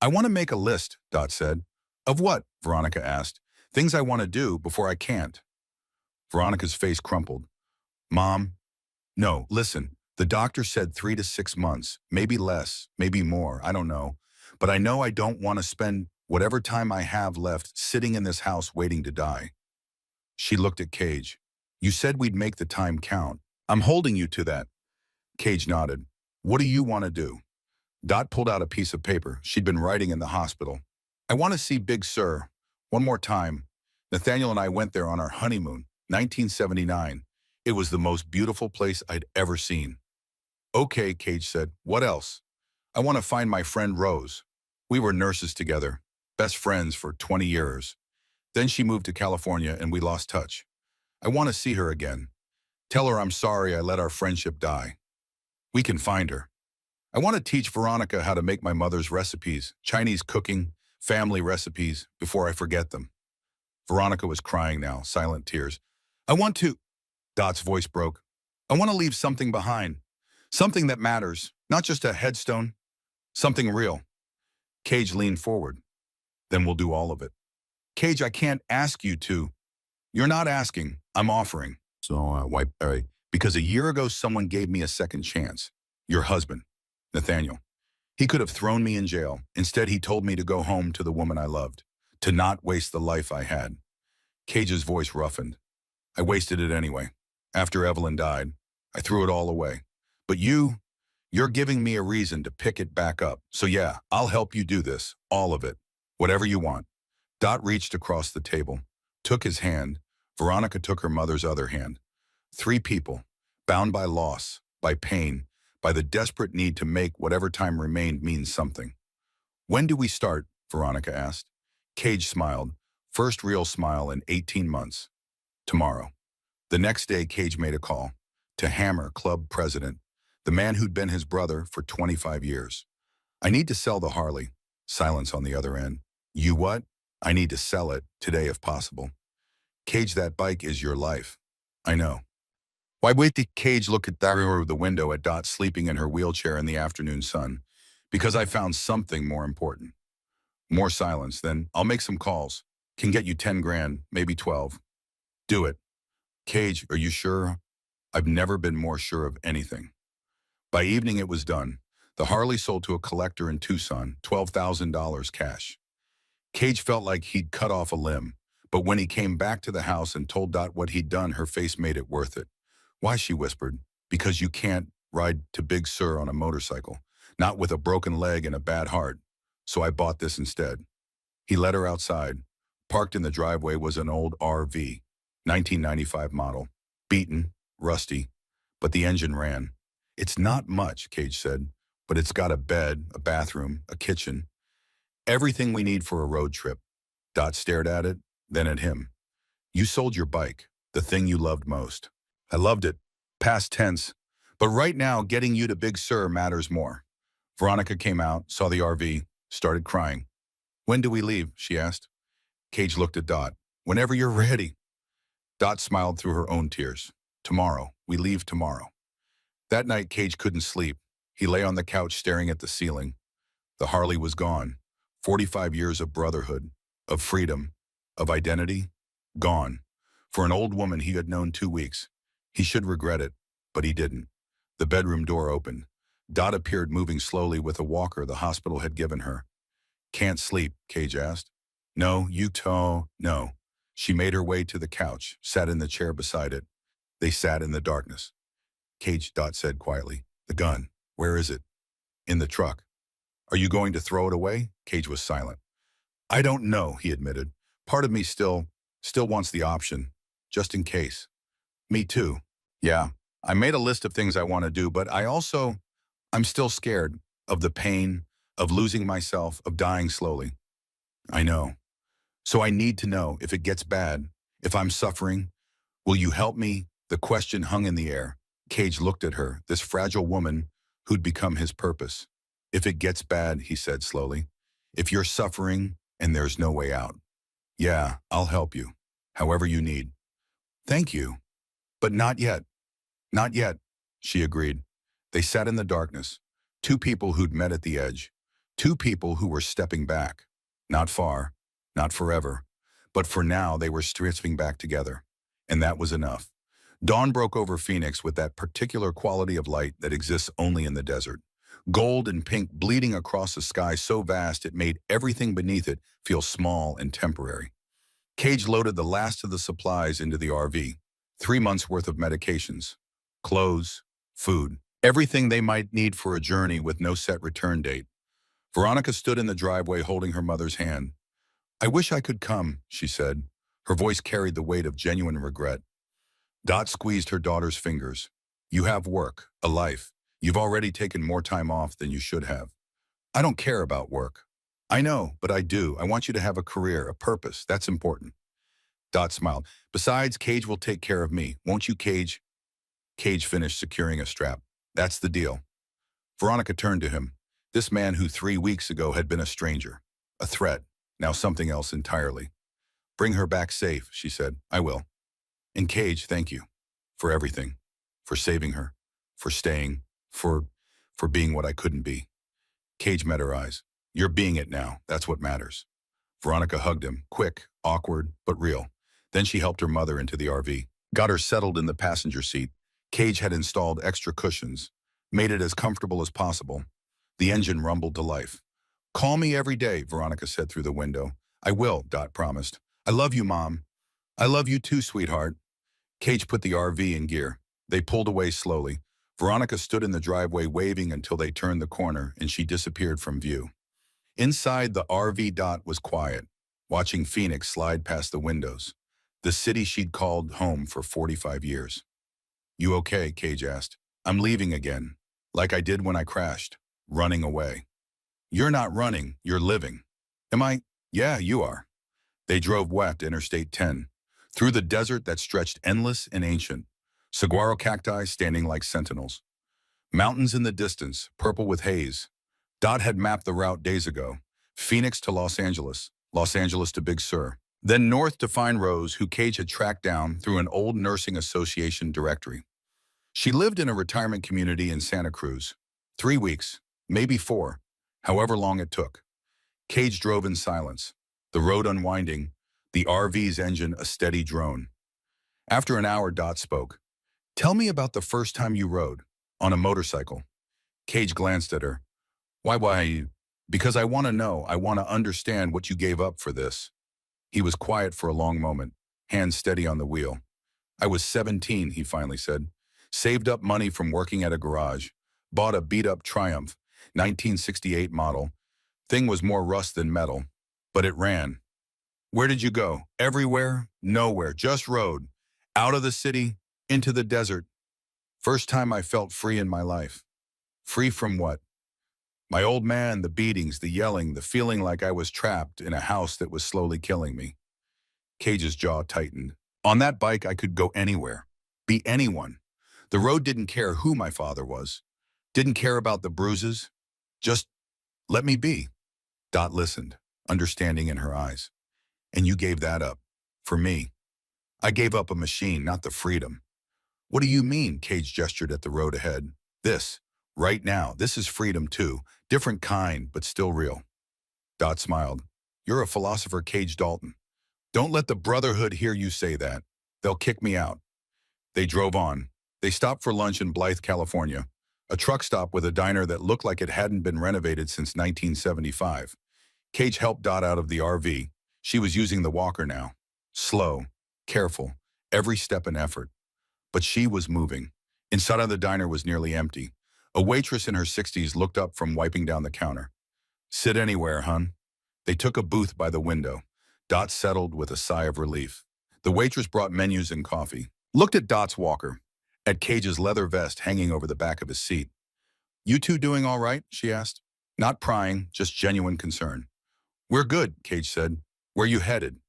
"I want to make a list," Dot said. "Of what?" Veronica asked. "Things I want to do before I can't." Veronica's face crumpled. "Mom, no, listen. The doctor said 3 to 6 months, maybe less, maybe more, I don't know. But I know I don't want to spend whatever time I have left sitting in this house waiting to die." She looked at Cage. "You said we'd make the time count. I'm holding you to that." Cage nodded. "What do you want to do?" Dot pulled out a piece of paper she'd been writing in the hospital. "I want to see Big Sur. One more time. Nathaniel and I went there on our honeymoon, 1979. It was the most beautiful place I'd ever seen." "Okay," Cage said. "What else?" "I want to find my friend Rose. We were nurses together, best friends for 20 years. Then she moved to California and we lost touch. I want to see her again. Tell her I'm sorry I let our friendship die. We can find her. I want to teach Veronica how to make my mother's recipes, Chinese cooking, family recipes, before I forget them." Veronica was crying now, silent tears. "I want to..." Dot's voice broke. "I want to leave something behind. Something that matters, not just a headstone. Something real." Cage leaned forward. "Then we'll do all of it." "Cage, I can't ask you to." You're not asking, I'm offering. So, why? All right. Because a year ago, someone gave me a second chance. Your husband, Nathaniel. He could have thrown me in jail. Instead, he told me to go home to the woman I loved, to not waste the life I had. Cage's voice roughened. I wasted it anyway. After Evelyn died, I threw it all away. But you're giving me a reason to pick it back up. So yeah, I'll help you do this, all of it, whatever you want. Dot reached across the table, took his hand. Veronica took her mother's other hand. Three people, bound by loss, by pain, by the desperate need to make whatever time remained mean something. When do we start? Veronica asked. Cage smiled, first real smile in 18 months. Tomorrow. The next day, Cage made a call to Hammer, club president, the man who'd been his brother for 25 years. I need to sell the Harley. Silence on the other end. You what? I need to sell it, today if possible. Cage, that bike is your life. I know. Why wait till Cage look at the window at Dot sleeping in her wheelchair in the afternoon sun? Because I found something more important. More silence, then I'll make some calls. Can get you 10 grand, maybe 12. Do it. Cage, are you sure? I've never been more sure of anything. By evening, it was done. The Harley sold to a collector in Tucson, $12,000 cash. Cage felt like he'd cut off a limb, but when he came back to the house and told Dot what he'd done, her face made it worth it. Why, she whispered, because you can't ride to Big Sur on a motorcycle, not with a broken leg and a bad heart. So I bought this instead. He led her outside. Parked in the driveway was an old RV, 1995 model, beaten, rusty, but the engine ran. It's not much, Cage said, but it's got a bed, a bathroom, a kitchen, everything we need for a road trip. Dot stared at it, then at him. You sold your bike, the thing you loved most. I loved it, past tense, but right now getting you to Big Sur matters more. Veronica came out, saw the RV, started crying. When do we leave? She asked. Cage looked at Dot. Whenever you're ready. Dot smiled through her own tears. Tomorrow. We leave tomorrow. That night, Cage couldn't sleep. He lay on the couch staring at the ceiling. The Harley was gone. 45 years of brotherhood, of freedom, of identity, gone. For an old woman he had known 2 weeks. He should regret it, but he didn't. The bedroom door opened. Dot appeared, moving slowly with a walker the hospital had given her. Can't sleep, Cage asked. No, no. She made her way to the couch, sat in the chair beside it. They sat in the darkness. Cage, Dot said quietly. The gun. Where is it? In the truck. Are you going to throw it away? Cage was silent. I don't know, he admitted. Part of me still wants the option, just in case. Me too. Yeah, I made a list of things I want to do, but I'm still scared of the pain, of losing myself, of dying slowly. I know. So I need to know if it gets bad, if I'm suffering. Will you help me? The question hung in the air. Cage looked at her, this fragile woman who'd become his purpose. If it gets bad, he said slowly. If you're suffering and there's no way out. Yeah, I'll help you, however you need. Thank you. But not yet. Not yet, she agreed. They sat in the darkness, two people who'd met at the edge, two people who were stepping back. Not far, not forever, but for now they were stepping back together. And that was enough. Dawn broke over Phoenix with that particular quality of light that exists only in the desert. Gold and pink bleeding across a sky so vast it made everything beneath it feel small and temporary. Cage loaded the last of the supplies into the RV. 3 months' worth of medications, clothes, food, everything they might need for a journey with no set return date. Veronica stood in the driveway holding her mother's hand. I wish I could come, she said. Her voice carried the weight of genuine regret. Dot squeezed her daughter's fingers. You have work, a life. You've already taken more time off than you should have. I don't care about work. I know, but I do. I want you to have a career, a purpose. That's important. Dot smiled. Besides, Cage will take care of me. Won't you, Cage? Cage finished securing a strap. That's the deal. Veronica turned to him. This man who 3 weeks ago had been a stranger, a threat, now something else entirely. Bring her back safe, she said. I will. And Cage, thank you for everything, for saving her, for staying, for being what I couldn't be. Cage met her eyes. You're being it now. That's what matters. Veronica hugged him, quick, awkward, but real. Then she helped her mother into the RV, got her settled in the passenger seat. Cage had installed extra cushions, made it as comfortable as possible. The engine rumbled to life. "Call me every day," Veronica said through the window. "I will," Dot promised. "I love you, Mom." "I love you too, sweetheart." Cage put the RV in gear. They pulled away slowly. Veronica stood in the driveway waving until they turned the corner and she disappeared from view. Inside the RV, Dot was quiet, watching Phoenix slide past the windows, the city she'd called home for 45 years. "You okay?" Cage asked. "I'm leaving again, like I did when I crashed, running away." "You're not running, you're living." "Am I?" "Yeah, you are." They drove west Interstate 10, through the desert that stretched endless and ancient, saguaro cacti standing like sentinels. Mountains in the distance, purple with haze. Dot had mapped the route days ago. Phoenix to Los Angeles to Big Sur. Then north to find Rose, who Cage had tracked down through an old nursing association directory. She lived in a retirement community in Santa Cruz. 3 weeks, maybe 4, however long it took. Cage drove in silence, the road unwinding, the RV's engine a steady drone. After an hour, Dot spoke. "Tell me about the first time you rode, on a motorcycle." Cage glanced at her. Why? Because I want to know, I want to understand what you gave up for this." He was quiet for a long moment, hands steady on the wheel. "I was 17, he finally said. Saved up money from working at a garage. Bought a beat-up Triumph, 1968 model. Thing was more rust than metal, but it ran." "Where did you go?" "Everywhere, nowhere, just rode. Out of the city, into the desert. First time I felt free in my life." "Free from what?" "My old man, the beatings, the yelling, the feeling like I was trapped in a house that was slowly killing me." Cage's jaw tightened. "On that bike, I could go anywhere, be anyone. The road didn't care who my father was, didn't care about the bruises. Just let me be." Dot listened, understanding in her eyes. "And you gave that up. For me. I gave up a machine, not the freedom." "What do you mean?" Cage gestured at the road ahead. "This. Right now. This is freedom too. Different kind, but still real." Dot smiled. "You're a philosopher, Cage Dalton. Don't let the Brotherhood hear you say that. They'll kick me out." They drove on. They stopped for lunch in Blythe, California, a truck stop with a diner that looked like it hadn't been renovated since 1975. Cage helped Dot out of the RV. She was using the walker now. Slow, careful, every step an effort. But she was moving. Inside of the diner was nearly empty. A waitress in her 60s looked up from wiping down the counter. "Sit anywhere, hun." They took a booth by the window. Dot settled with a sigh of relief. The waitress brought menus and coffee. Looked at Dot's walker, at Cage's leather vest hanging over the back of his seat. "You two doing all right?" she asked. Not prying, just genuine concern. "We're good," Cage said. "Where you headed?"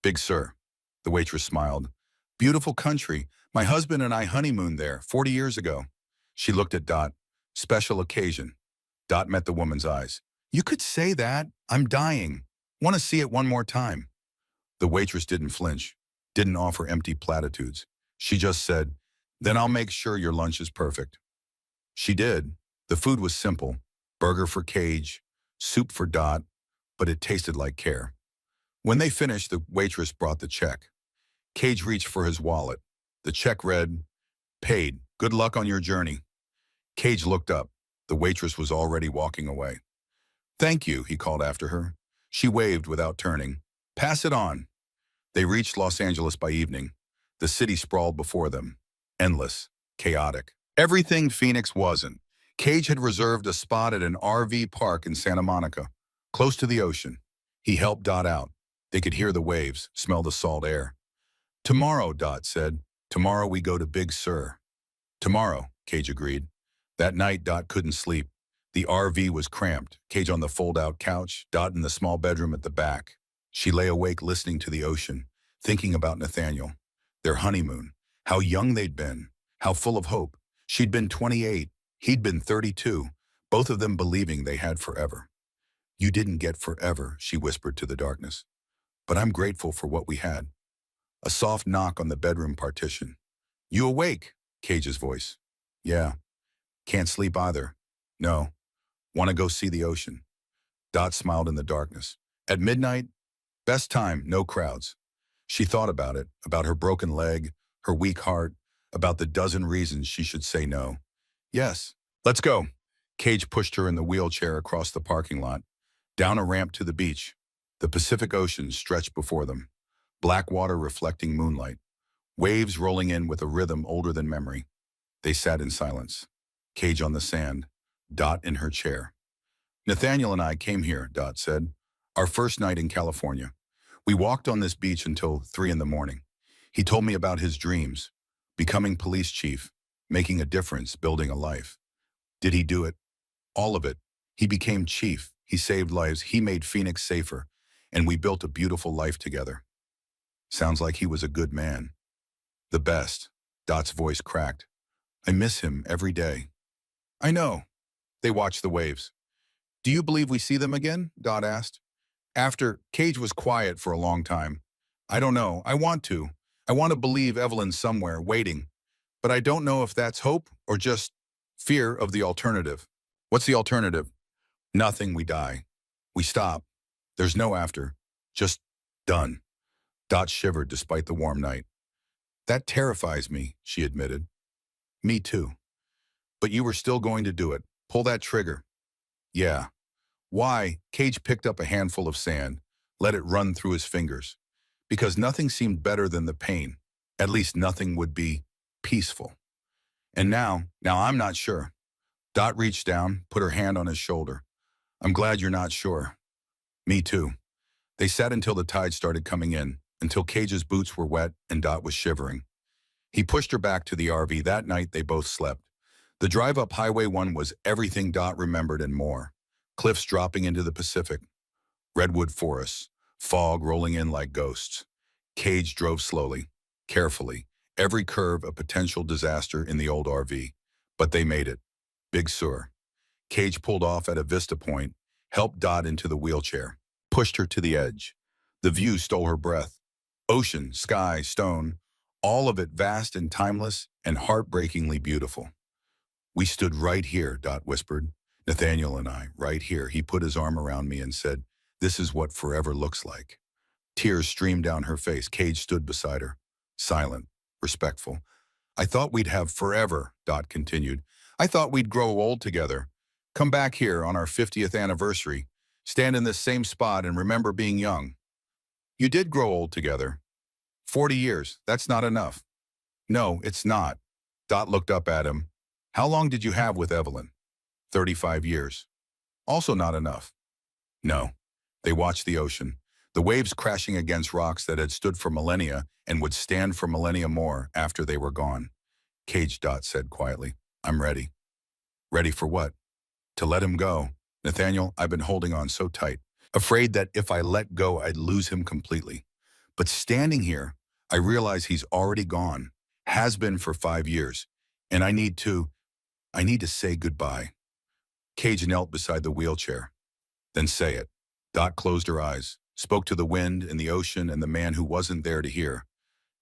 "Big Sur." The waitress smiled. "Beautiful country. My husband and I honeymooned there 40 years ago." She looked at Dot. "Special occasion." Dot met the woman's eyes. "You could say that. I'm dying. Want to see it one more time." The waitress didn't flinch, didn't offer empty platitudes. She just said, "Then I'll make sure your lunch is perfect." She did. The food was simple. Burger for Cage, soup for Dot, but it tasted like care. When they finished, the waitress brought the check. Cage reached for his wallet. The check read, "Paid. Good luck on your journey." Cage looked up. The waitress was already walking away. "Thank you," he called after her. She waved without turning. "Pass it on." They reached Los Angeles by evening. The city sprawled before them. Endless, chaotic. Everything Phoenix wasn't. Cage had reserved a spot at an RV park in Santa Monica, close to the ocean. He helped Dot out. They could hear the waves, smell the salt air. "Tomorrow," Dot said. "Tomorrow we go to Big Sur." "Tomorrow," Cage agreed. That night, Dot couldn't sleep. The RV was cramped, Cage on the fold-out couch, Dot in the small bedroom at the back. She lay awake listening to the ocean, thinking about Nathaniel, their honeymoon, how young they'd been, how full of hope. She'd been 28, he'd been 32, both of them believing they had forever. "You didn't get forever," she whispered to the darkness. "But I'm grateful for what we had." A soft knock on the bedroom partition. "You awake?" Cage's voice. "Yeah. Can't sleep either." "No. Want to go see the ocean." Dot smiled in the darkness. "At midnight? Best time, no crowds." She thought about her broken leg, her weak heart, about the dozen reasons she should say no. Yes, let's go. Cage pushed her in the wheelchair across the parking lot, down a ramp to the beach. The Pacific Ocean stretched before them, black water reflecting moonlight, waves rolling in with a rhythm older than memory. They sat in silence, Cage on the sand, Dot in her chair. Nathaniel and I came here, Dot said, our first night in California. We walked on this beach until 3 in the morning. He told me about his dreams, becoming police chief, making a difference, building a life. Did he do it? All of it. He became chief. He saved lives. He made Phoenix safer. And we built a beautiful life together. Sounds like he was a good man. The best. Dot's voice cracked. I miss him every day. I know. They watched the waves. Do you believe we see them again? Dot asked. After, Cage was quiet for a long time. I don't know. I want to. I want to believe Evelyn's somewhere, waiting. But I don't know if that's hope or just fear of the alternative. What's the alternative? Nothing, we die. We stop. There's no after. Just done. Dot shivered despite the warm night. That terrifies me, she admitted. Me too. But you were still going to do it. Pull that trigger. Yeah. Why? Cage picked up a handful of sand, let it run through his fingers. Because nothing seemed better than the pain. At least nothing would be peaceful. And now I'm not sure. Dot reached down, put her hand on his shoulder. I'm glad you're not sure. Me too. They sat until the tide started coming in, until Cage's boots were wet and Dot was shivering. He pushed her back to the RV. That night they both slept. The drive up Highway 1 was everything Dot remembered and more. Cliffs dropping into the Pacific, redwood forests, fog rolling in like ghosts. Cage drove slowly, carefully, every curve a potential disaster in the old RV. But they made it. Big Sur. Cage pulled off at a vista point, helped Dot into the wheelchair, pushed her to the edge. The view stole her breath. Ocean, sky, stone, all of it vast and timeless and heartbreakingly beautiful. We stood right here, Dot whispered. Nathaniel and I, right here. He put his arm around me and said, this is what forever looks like. Tears streamed down her face. Cage stood beside her, silent, respectful. I thought we'd have forever, Dot continued. I thought we'd grow old together. Come back here on our 50th anniversary, stand in this same spot and remember being young. You did grow old together. 40 years, that's not enough. No, it's not. Dot looked up at him. How long did you have with Evelyn? 35 years. Also not enough. No. They watched the ocean, the waves crashing against rocks that had stood for millennia and would stand for millennia more after they were gone. Cage, Dot said quietly, I'm ready. Ready for what? To let him go. Nathaniel, I've been holding on so tight, afraid that if I let go, I'd lose him completely. But standing here, I realize he's already gone, has been for 5 years, and I need to say goodbye. Cage knelt beside the wheelchair. Then say it. Dot closed her eyes, spoke to the wind and the ocean and the man who wasn't there to hear.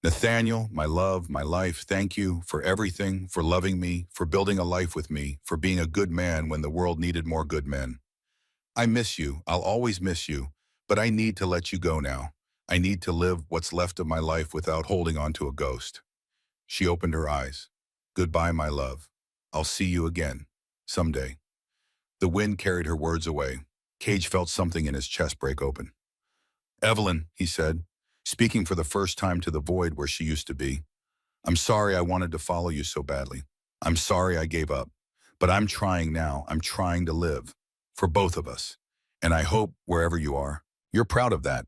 Nathaniel, my love, my life, thank you for everything, for loving me, for building a life with me, for being a good man when the world needed more good men. I miss you. I'll always miss you, but I need to let you go now. I need to live what's left of my life without holding on to a ghost. She opened her eyes. Goodbye, my love. I'll see you again, someday. The wind carried her words away. Cage felt something in his chest break open. Evelyn, he said, speaking for the first time to the void where she used to be. I'm sorry I wanted to follow you so badly. I'm sorry I gave up. But I'm trying now. I'm trying to live. For both of us. And I hope, wherever you are, you're proud of that.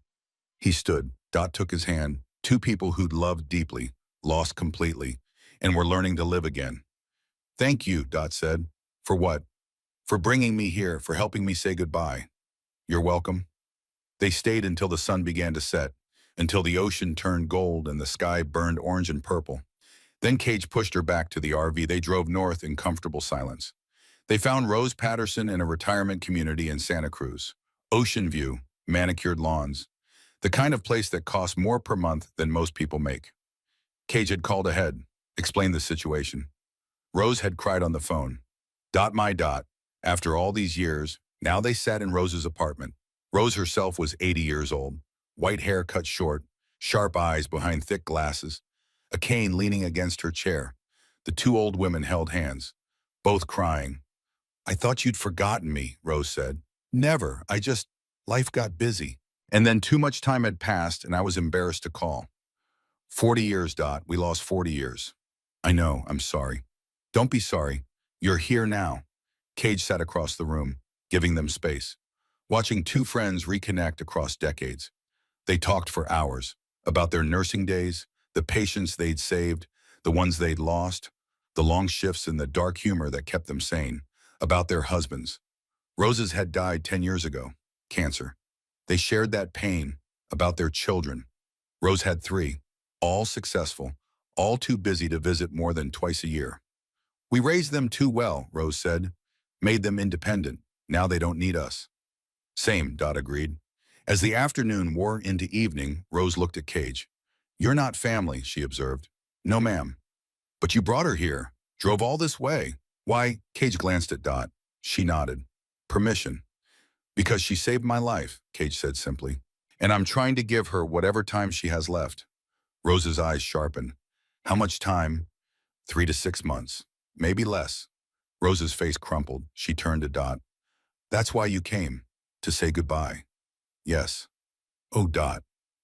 He stood. Dot took his hand. Two people who'd loved deeply, lost completely, and were learning to live again. Thank you, Dot said. For what? For bringing me here, for helping me say goodbye. You're welcome. They stayed until the sun began to set, until the ocean turned gold and the sky burned orange and purple. Then Cage pushed her back to the RV. They drove north in comfortable silence. They found Rose Patterson in a retirement community in Santa Cruz. Ocean view, manicured lawns. The kind of place that costs more per month than most people make. Cage had called ahead, explained the situation. Rose had cried on the phone. Dot my Dot. After all these years, now they sat in Rose's apartment. Rose herself was 80 years old, white hair cut short, sharp eyes behind thick glasses, a cane leaning against her chair. The two old women held hands, both crying. "I thought you'd forgotten me," Rose said. "Never. Life got busy. And then too much time had passed and I was embarrassed to call. 40 years, Dot. We lost 40 years. I know. I'm sorry." "Don't be sorry. You're here now." Cage sat across the room, giving them space, watching two friends reconnect across decades. They talked for hours about their nursing days, the patients they'd saved, the ones they'd lost, the long shifts and the dark humor that kept them sane, about their husbands. Rose's had died 10 years ago, cancer. They shared that pain, about their children. Rose had 3, all successful, all too busy to visit more than twice a year. "We raised them too well," Rose said. "Made them independent. Now they don't need us." "Same," Dot agreed. As the afternoon wore into evening, Rose looked at Cage. "You're not family," she observed. "No, ma'am." "But you brought her here. Drove all this way." "Why?" Cage glanced at Dot. She nodded. "Permission." "Because she saved my life," Cage said simply. "And I'm trying to give her whatever time she has left." Rose's eyes sharpened. "How much time?" 3 to 6 months. Maybe less. Rose's face crumpled. She turned to Dot. "That's why you came. To say goodbye." "Yes." "Oh, Dot."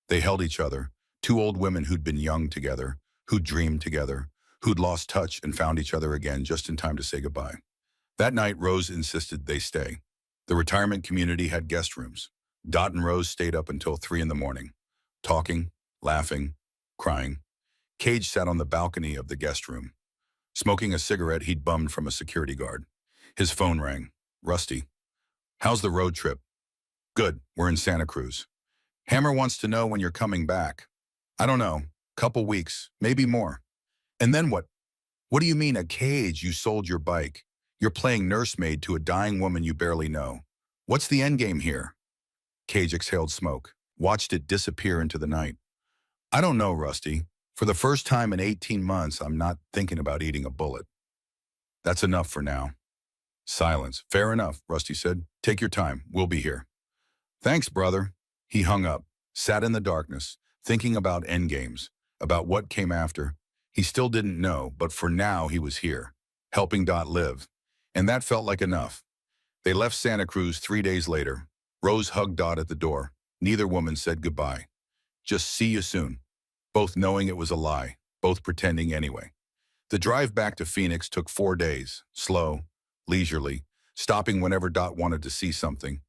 They held each other. Two old women who'd been young together, who'd dreamed together, who'd lost touch and found each other again just in time to say goodbye. That night, Rose insisted they stay. The retirement community had guest rooms. Dot and Rose stayed up until 3 in the morning, talking, laughing, crying. Cage sat on the balcony of the guest room, smoking a cigarette he'd bummed from a security guard. His phone rang. "Rusty." "How's the road trip?" "Good. We're in Santa Cruz." "Hammer wants to know when you're coming back." "I don't know. Couple weeks, maybe more." "And then what?" "What do you mean, a Cage? You sold your bike. You're playing nursemaid to a dying woman you barely know. What's the end game here?" Cage exhaled smoke, watched it disappear into the night. "I don't know, Rusty. For the first time in 18 months, I'm not thinking about eating a bullet." "That's enough for now." Silence. "Fair enough," Rusty said. "Take your time. We'll be here." "Thanks, brother." He hung up, sat in the darkness, thinking about endgames, about what came after. He still didn't know, but for now he was here, helping Dot live. And that felt like enough. They left Santa Cruz 3 days later. Rose hugged Dot at the door. Neither woman said goodbye. Just "see you soon." Both knowing it was a lie, both pretending anyway. The drive back to Phoenix took 4 days, slow, leisurely, stopping whenever Dot wanted to see something.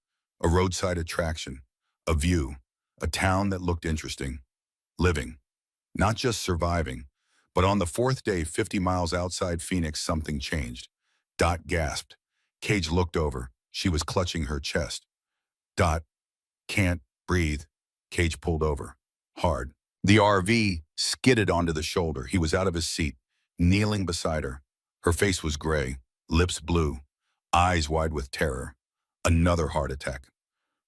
A roadside attraction, a view, a town that looked interesting. Living, not just surviving. But on the 4th day, 50 miles outside Phoenix, something changed. Dot gasped. Cage looked over. She was clutching her chest. "Dot, can't breathe." Cage pulled over. Hard. The RV skidded onto the shoulder. He was out of his seat, kneeling beside her. Her face was gray, lips blue, eyes wide with terror. Another heart attack.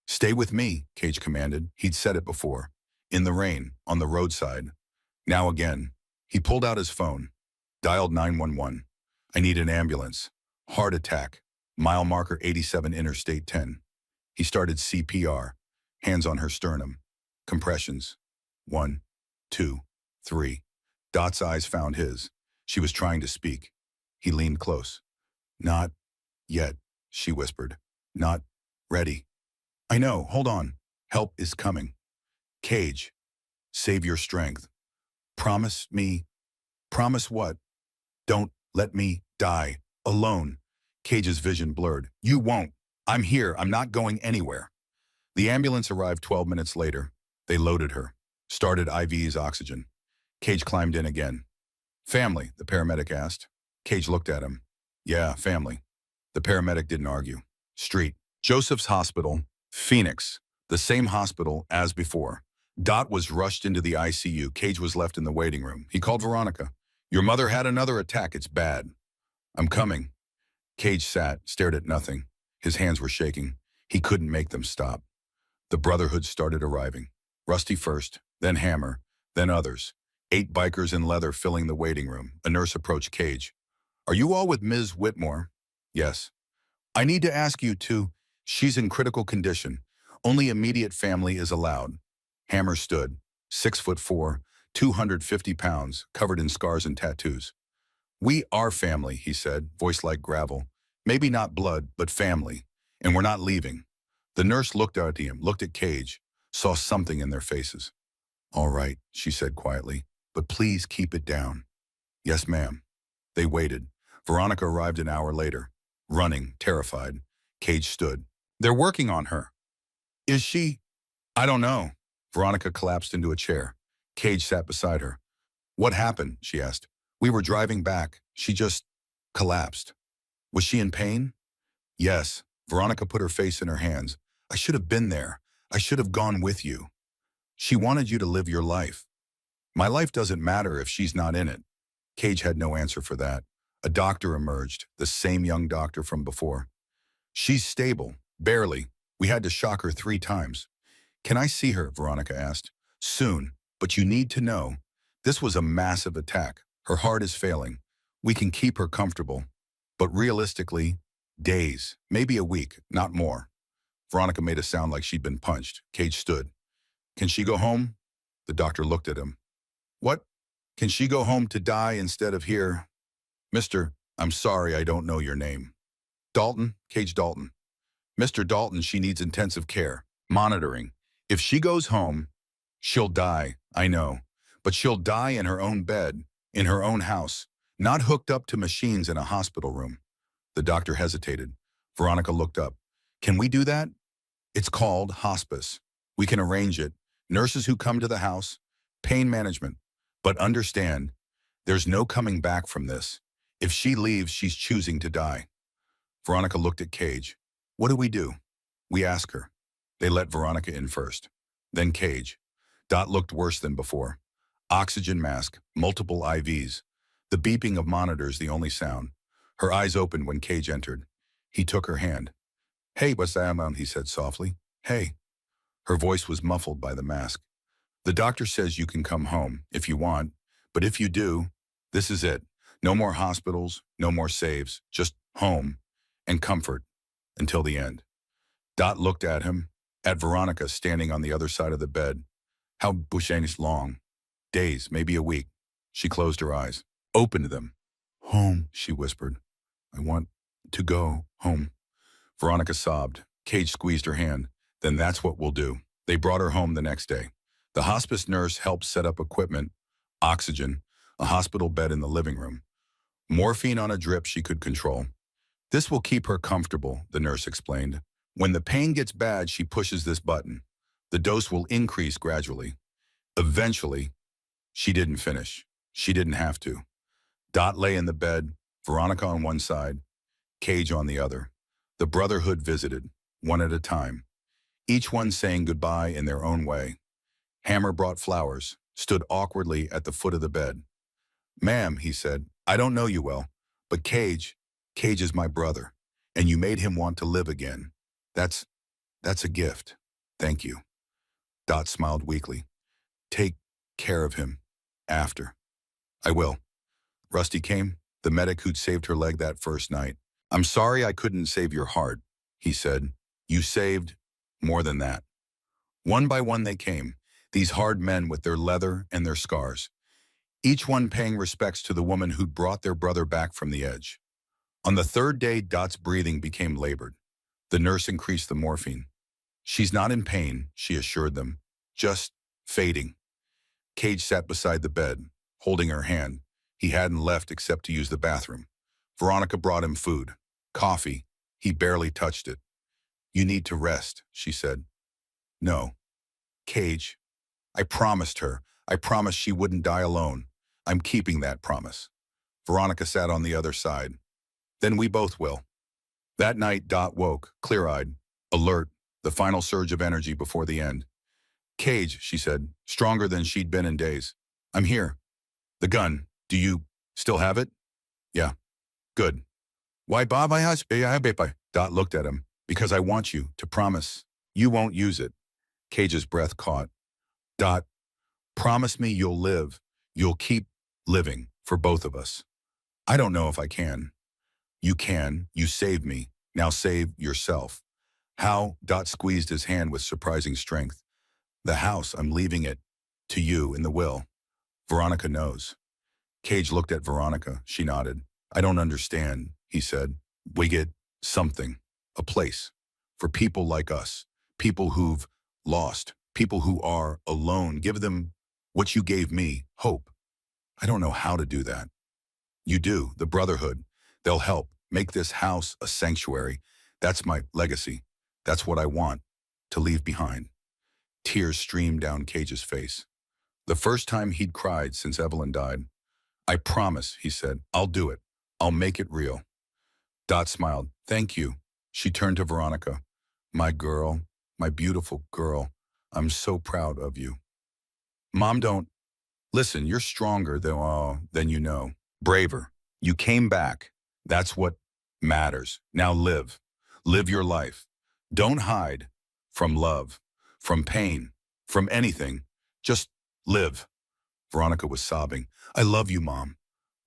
"Stay with me," Cage commanded. He'd said it before. In the rain, on the roadside. Now again. He pulled out his phone. Dialed 911. "I need an ambulance. Heart attack. Mile marker 87 Interstate 10. He started CPR. Hands on her sternum. Compressions. 1, 2, 3. Dot's eyes found his. She was trying to speak. He leaned close. "Not yet," she whispered. "Not ready." "I know. Hold on. Help is coming." "Cage, save your strength. Promise me." "Promise what?" "Don't let me die alone." Cage's vision blurred. "You won't. I'm here. I'm not going anywhere." The ambulance arrived 12 minutes later. They loaded her, started IV's oxygen. Cage climbed in again. "Family?" the paramedic asked. Cage looked at him. "Yeah, family." The paramedic didn't argue. "Street. Joseph's Hospital, Phoenix. The same hospital as before." Dot was rushed into the ICU. Cage was left in the waiting room. He called Veronica. "Your mother had another attack. It's bad." "I'm coming." Cage sat, stared at nothing. His hands were shaking. He couldn't make them stop. The Brotherhood started arriving. Rusty first, then Hammer, then others. 8 bikers in leather filling the waiting room. A nurse approached Cage. "Are you all with Ms. Whitmore?" "Yes." "I need to ask you to—" "She's in critical condition. Only immediate family is allowed." Hammer stood, 6'4", 250 pounds, covered in scars and tattoos. "We are family," he said, voice like gravel. "Maybe not blood, but family. And we're not leaving." The nurse looked out at him, looked at Cage, saw something in their faces. "All right," she said quietly, "but please keep it down." "Yes, ma'am." They waited. Veronica arrived an hour later, running, terrified. Cage stood. "They're working on her." "Is she?" "I don't know." Veronica collapsed into a chair. Cage sat beside her. "What happened?" she asked. "We were driving back. She just collapsed." "Was she in pain?" "Yes." Veronica put her face in her hands. "I should have been there. I should have gone with you. She wanted you to live your life." "My life doesn't matter if she's not in it." Cage had no answer for that. A doctor emerged, the same young doctor from before. "She's stable, barely. We had to shock her 3 times. "Can I see her?" Veronica asked. "Soon, but you need to know. This was a massive attack. Her heart is failing. We can keep her comfortable. But realistically, days, maybe a week, not more." Veronica made a sound like she'd been punched. Cage stood. "Can she go home?" The doctor looked at him. "What? Can she go home to die instead of here?" "Mister, I'm sorry I don't know your name." "Dalton, Cage Dalton." "Mr. Dalton, she needs intensive care, monitoring. If she goes home, she'll die, I know. But she'll die in her own bed, in her own house, not hooked up to machines in a hospital room." The doctor hesitated. Veronica looked up. "Can we do that?" "It's called hospice. We can arrange it. Nurses who come to the house, pain management. But understand, there's no coming back from this. If she leaves, she's choosing to die." Veronica looked at Cage. "What do we do?" "We ask her." They let Veronica in first. Then Cage. Dot looked worse than before. Oxygen mask, multiple IVs. The beeping of monitors the only sound. Her eyes opened when Cage entered. He took her hand. "Hey, what's that?" he said softly. "Hey." Her voice was muffled by the mask. "The doctor says you can come home, if you want. But if you do, this is it. No more hospitals, no more saves. Just home and comfort until the end." Dot looked at him, at Veronica standing on the other side of the bed. How bushanish long. Days, maybe a week. She closed her eyes, opened them. "Home," she whispered. "I want to go home." Veronica sobbed. Cage squeezed her hand. "Then that's what we'll do." They brought her home the next day. The hospice nurse helped set up equipment, oxygen, a hospital bed in the living room. Morphine on a drip she could control. "This will keep her comfortable," the nurse explained. "When the pain gets bad, she pushes this button. The dose will increase gradually. Eventually," she didn't finish. She didn't have to. Dot lay in the bed, Veronica on one side, Cage on the other. The Brotherhood visited, one at a time, each one saying goodbye in their own way. Hammer brought flowers, stood awkwardly at the foot of the bed. "Ma'am," he said, "I don't know you well, but Cage is my brother, and you made him want to live again. That's a gift. Thank you." Dot smiled weakly. "Take care of him. After." "I will." Rusty came, the medic who'd saved her leg that first night. "I'm sorry I couldn't save your heart," he said. "You saved more than that." One by one they came, these hard men with their leather and their scars, each one paying respects to the woman who'd brought their brother back from the edge. On the 3rd day, Dot's breathing became labored. The nurse increased the morphine. "She's not in pain," she assured them. "Just fading." Cage sat beside the bed, holding her hand. He hadn't left except to use the bathroom. Veronica brought him food, coffee. He barely touched it. "You need to rest," she said. "No." "Cage, I promised her. I promised she wouldn't die alone. I'm keeping that promise." Veronica sat on the other side. "Then we both will." That night, Dot woke, clear-eyed, alert, the final surge of energy before the end. "Cage," she said, stronger than she'd been in days. "I'm here. The gun, do you still have it?" "Yeah." "Good." "Why, Bob, Dot looked at him. "Because I want you to promise you won't use it." Cage's breath caught. "Dot, promise me you'll live. You'll keep living for both of us." "I don't know if I can." "You can. You saved me. Now save yourself." "How?" Dot squeezed his hand with surprising strength. "The house, I'm leaving it. To you in the will. Veronica knows. Cage looked at Veronica. She nodded. I don't understand, he said. We get something, a place, for people like us, people who've lost, people who are alone. Give them what you gave me, hope. I don't know how to do that. You do, the Brotherhood. They'll help make this house a sanctuary. That's my legacy. That's what I want to leave behind. Tears streamed down Cage's face. The first time he'd cried since Evelyn died. I promise, he said. I'll do it. I'll make it real. Dot smiled. Thank you. She turned to Veronica. My girl, my beautiful girl, I'm so proud of you. Mom, don't. Listen, you're stronger than you know. Braver. You came back. That's what matters. Now live. Live your life. Don't hide from love, from pain, from anything. Just live. Veronica was sobbing. I love you, Mom.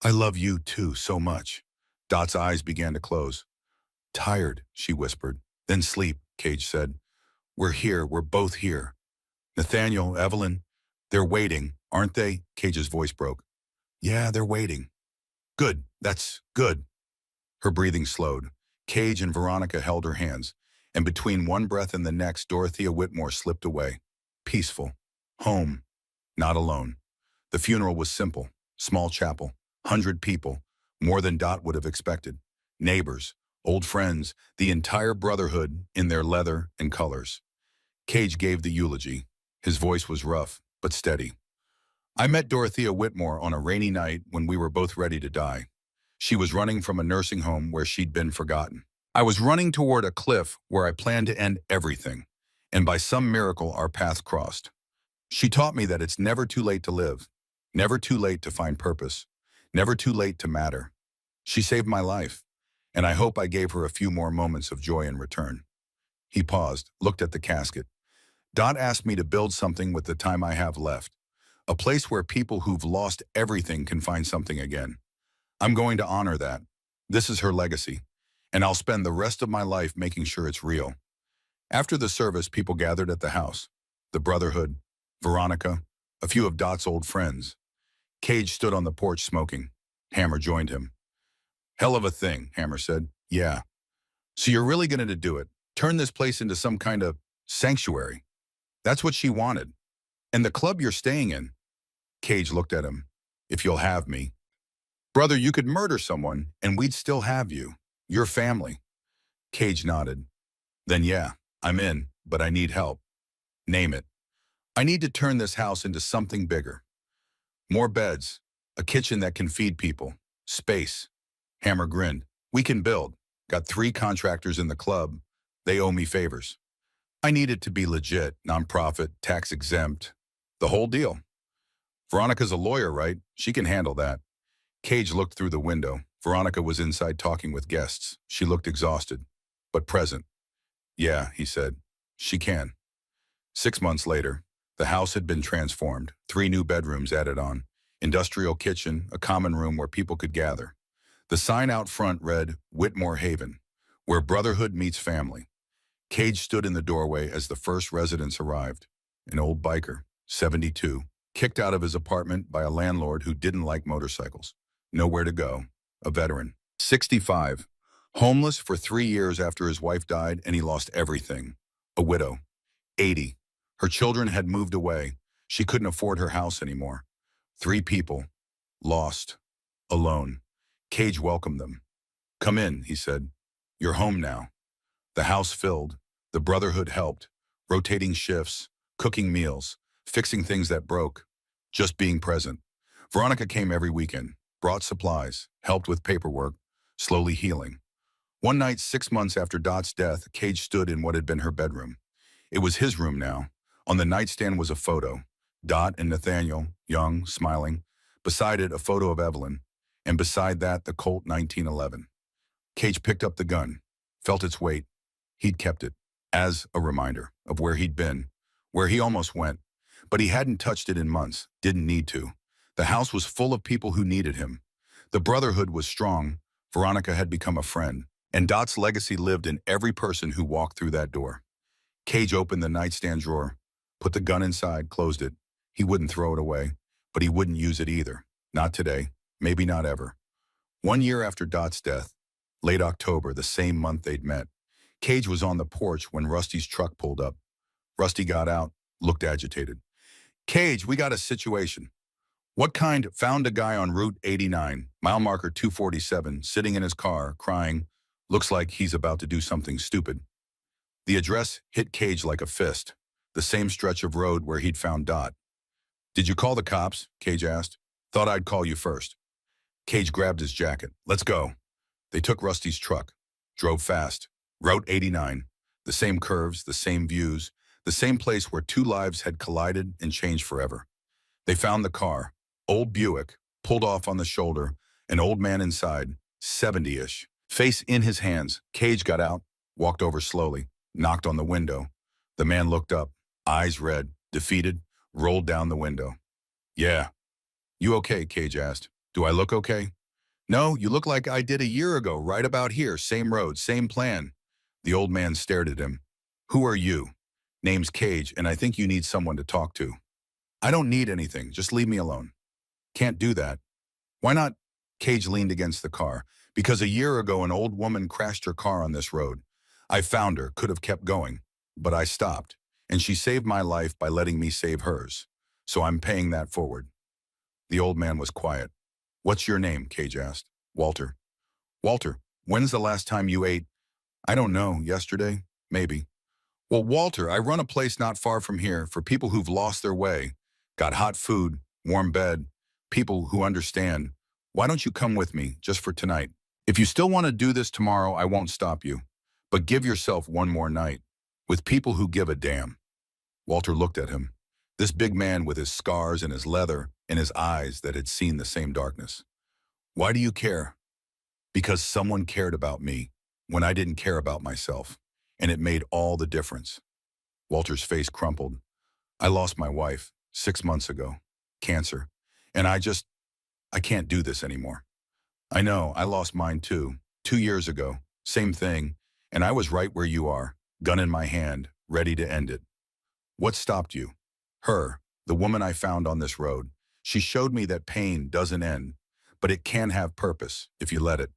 I love you too so much. Dot's eyes began to close. Tired, she whispered. Then sleep, Cage said. We're here. We're both here. Nathaniel, Evelyn, they're waiting, aren't they? Cage's voice broke. Yeah, they're waiting. Good. That's good. Her breathing slowed. Cage and Veronica held her hands, and between one breath and the next, Dorothea Whitmore slipped away. Peaceful. Home. Not alone. The funeral was simple. Small chapel. 100 people. More than Dot would have expected. Neighbors. Old friends. The entire Brotherhood in their leather and colors. Cage gave the eulogy. His voice was rough, but steady. I met Dorothea Whitmore on a rainy night when we were both ready to die. She was running from a nursing home where she'd been forgotten. I was running toward a cliff where I planned to end everything, and by some miracle our paths crossed. She taught me that it's never too late to live, never too late to find purpose, never too late to matter. She saved my life, and I hope I gave her a few more moments of joy in return. He paused, looked at the casket. Dot asked me to build something with the time I have left, a place where people who've lost everything can find something again. I'm going to honor that. This is her legacy, and I'll spend the rest of my life making sure it's real. After the service, people gathered at the house. The Brotherhood, Veronica, a few of Dot's old friends. Cage stood on the porch smoking. Hammer joined him. Hell of a thing, Hammer said. Yeah. So you're really going to do it? Turn this place into some kind of sanctuary? That's what she wanted. And the club you're staying in? Cage looked at him. If you'll have me. Brother, you could murder someone, and we'd still have you. Your family. Cage nodded. Then yeah, I'm in, but I need help. Name it. I need to turn this house into something bigger. More beds, a kitchen that can feed people, space. Hammer grinned. We can build. Got 3 contractors in the club. They owe me favors. I need it to be legit, nonprofit, tax exempt. The whole deal. Veronica's a lawyer, right? She can handle that. Cage looked through the window. Veronica was inside talking with guests. She looked exhausted, but present. Yeah, he said. She can. 6 months later, the house had been transformed. 3 new bedrooms added on. Industrial kitchen, a common room where people could gather. The sign out front read, Whitmore Haven, where brotherhood meets family. Cage stood in the doorway as the first residents arrived. An old biker, 72, kicked out of his apartment by a landlord who didn't like motorcycles. Nowhere to go. A veteran. 65. Homeless for 3 years after his wife died and he lost everything. A widow. 80. Her children had moved away. She couldn't afford her house anymore. 3 people. Lost. Alone. Cage welcomed them. Come in, he said. You're home now. The house filled. The Brotherhood helped. Rotating shifts. Cooking meals. Fixing things that broke. Just being present. Veronica came every weekend. Brought supplies. Helped with paperwork. Slowly healing. One night, 6 months after Dot's death, Cage stood in what had been her bedroom. It was his room now. On the nightstand was a photo. Dot and Nathaniel, young, smiling. Beside it, a photo of Evelyn. And beside that, the Colt 1911. Cage picked up the gun, felt its weight. He'd kept it, as a reminder of where he'd been, where he almost went. But he hadn't touched it in months, didn't need to. The house was full of people who needed him. The Brotherhood was strong. Veronica had become a friend. And Dot's legacy lived in every person who walked through that door. Cage opened the nightstand drawer, put the gun inside, closed it. He wouldn't throw it away, but he wouldn't use it either. Not today, maybe not ever. 1 year after Dot's death, late October, the same month they'd met, Cage was on the porch when Rusty's truck pulled up. Rusty got out, looked agitated. Cage, we got a situation. What kind? Found a guy on Route 89, mile marker 247, sitting in his car, crying. Looks like he's about to do something stupid. The address hit Cage like a fist, the same stretch of road where he'd found Dot. Did you call the cops? Cage asked. Thought I'd call you first. Cage grabbed his jacket. Let's go. They took Rusty's truck, drove fast. Route 89, the same curves, the same views, the same place where two lives had collided and changed forever. They found the car, old Buick, pulled off on the shoulder, an old man inside, 70-ish. Face in his hands, Cage got out, walked over slowly, knocked on the window. The man looked up, eyes red, defeated, rolled down the window. Yeah. You okay? Cage asked. Do I look okay? No, you look like I did a year ago, right about here, same road, same plan. The old man stared at him. Who are you? Name's Cage, and I think you need someone to talk to. I don't need anything, just leave me alone. Can't do that. Why not? Cage leaned against the car. Because a year ago an old woman crashed her car on this road. I found her, could have kept going, but I stopped, and she saved my life by letting me save hers. So I'm paying that forward. The old man was quiet. What's your name? Cage asked. Walter. Walter, when's the last time you ate? I don't know, yesterday? Maybe. Well, Walter, I run a place not far from here for people who've lost their way. Got hot food, warm bed, people who understand. Why don't you come with me, just for tonight? If you still want to do this tomorrow, I won't stop you. But give yourself one more night, with people who give a damn. Walter looked at him, this big man with his scars and his leather and his eyes that had seen the same darkness. Why do you care? Because someone cared about me when I didn't care about myself, and it made all the difference. Walter's face crumpled. I lost my wife 6 months ago, cancer, and I can't do this anymore. I know, I lost mine too, 2 years ago, same thing, and I was right where you are, gun in my hand, ready to end it. What stopped you? Her, the woman I found on this road. She showed me that pain doesn't end, but it can have purpose if you let it.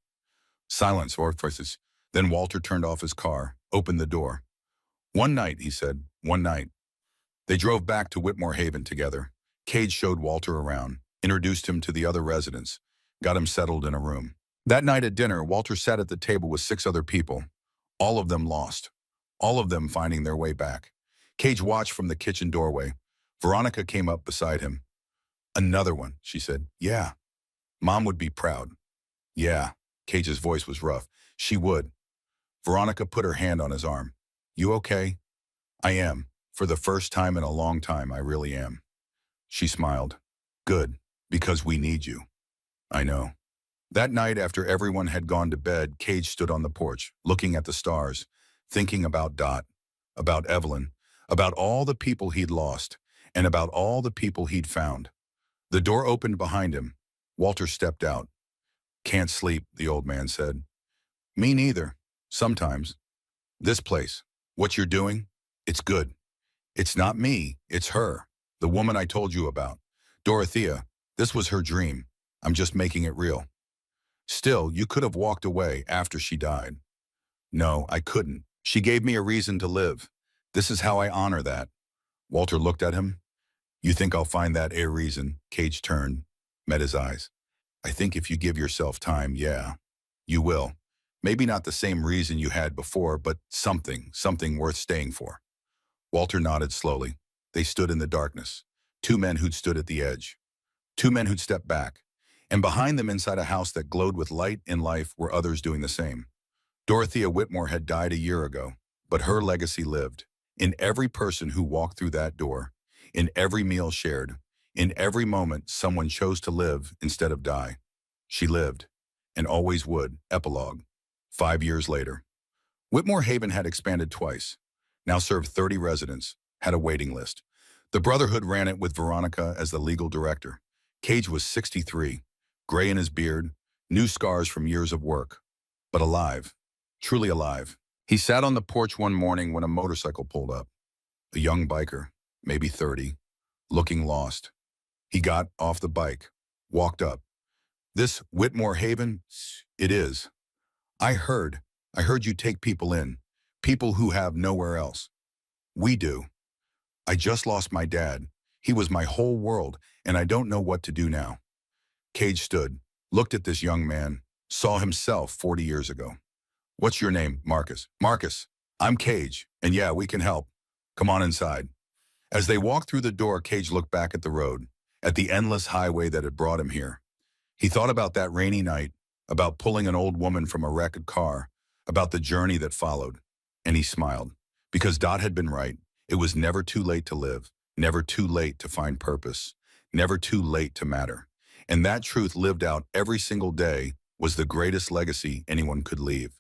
Silence, voices. Then Walter turned off his car, opened the door. One night, he said, one night. They drove back to Whitmore Haven together. Cage showed Walter around, introduced him to the other residents, got him settled in a room. That night at dinner, Walter sat at the table with 6 other people, all of them lost, all of them finding their way back. Cage watched from the kitchen doorway. Veronica came up beside him. Another one, she said. Yeah. Mom would be proud. Yeah. Cage's voice was rough. She would. Veronica put her hand on his arm. You okay? I am. For the first time in a long time, I really am. She smiled. Good, because we need you. I know. That night, after everyone had gone to bed, Cage stood on the porch, looking at the stars, thinking about Dot, about Evelyn, about all the people he'd lost, and about all the people he'd found. The door opened behind him. Walter stepped out. Can't sleep, the old man said. Me neither. Sometimes. This place, what you're doing, it's good. It's not me, it's her, the woman I told you about. Dorothea, this was her dream. I'm just making it real. Still, you could have walked away after she died. No, I couldn't. She gave me a reason to live. This is how I honor that. Walter looked at him. You think I'll find that a reason? Cage turned, met his eyes. I think if you give yourself time, yeah, you will. Maybe not the same reason you had before, but something worth staying for. Walter nodded slowly. They stood in the darkness. 2 men who'd stood at the edge. 2 men who'd stepped back. And behind them, inside a house that glowed with light and life, were others doing the same. Dorothea Whitmore had died a year ago, but her legacy lived. In every person who walked through that door, in every meal shared, in every moment someone chose to live instead of die. She lived, and always would. Epilogue. 5 years later. Whitmore Haven had expanded twice, now served 30 residents, had a waiting list. The Brotherhood ran it with Veronica as the legal director. Cage was 63, gray in his beard, new scars from years of work, but alive, truly alive. He sat on the porch one morning when a motorcycle pulled up. A young biker, maybe 30, looking lost. He got off the bike, walked up. This Whitmore Haven? It is. I heard. I heard you take people in. People who have nowhere else. We do. I just lost my dad. He was my whole world, and I don't know what to do now. Cage stood, looked at this young man, saw himself 40 years ago. What's your name, Marcus? Marcus. I'm Cage, and yeah, we can help. Come on inside. As they walked through the door, Cage looked back at the road, at the endless highway that had brought him here. He thought about that rainy night, about pulling an old woman from a wrecked car, about the journey that followed, and he smiled. Because Dot had been right. It was never too late to live, never too late to find purpose, never too late to matter. And that truth lived out every single day was the greatest legacy anyone could leave.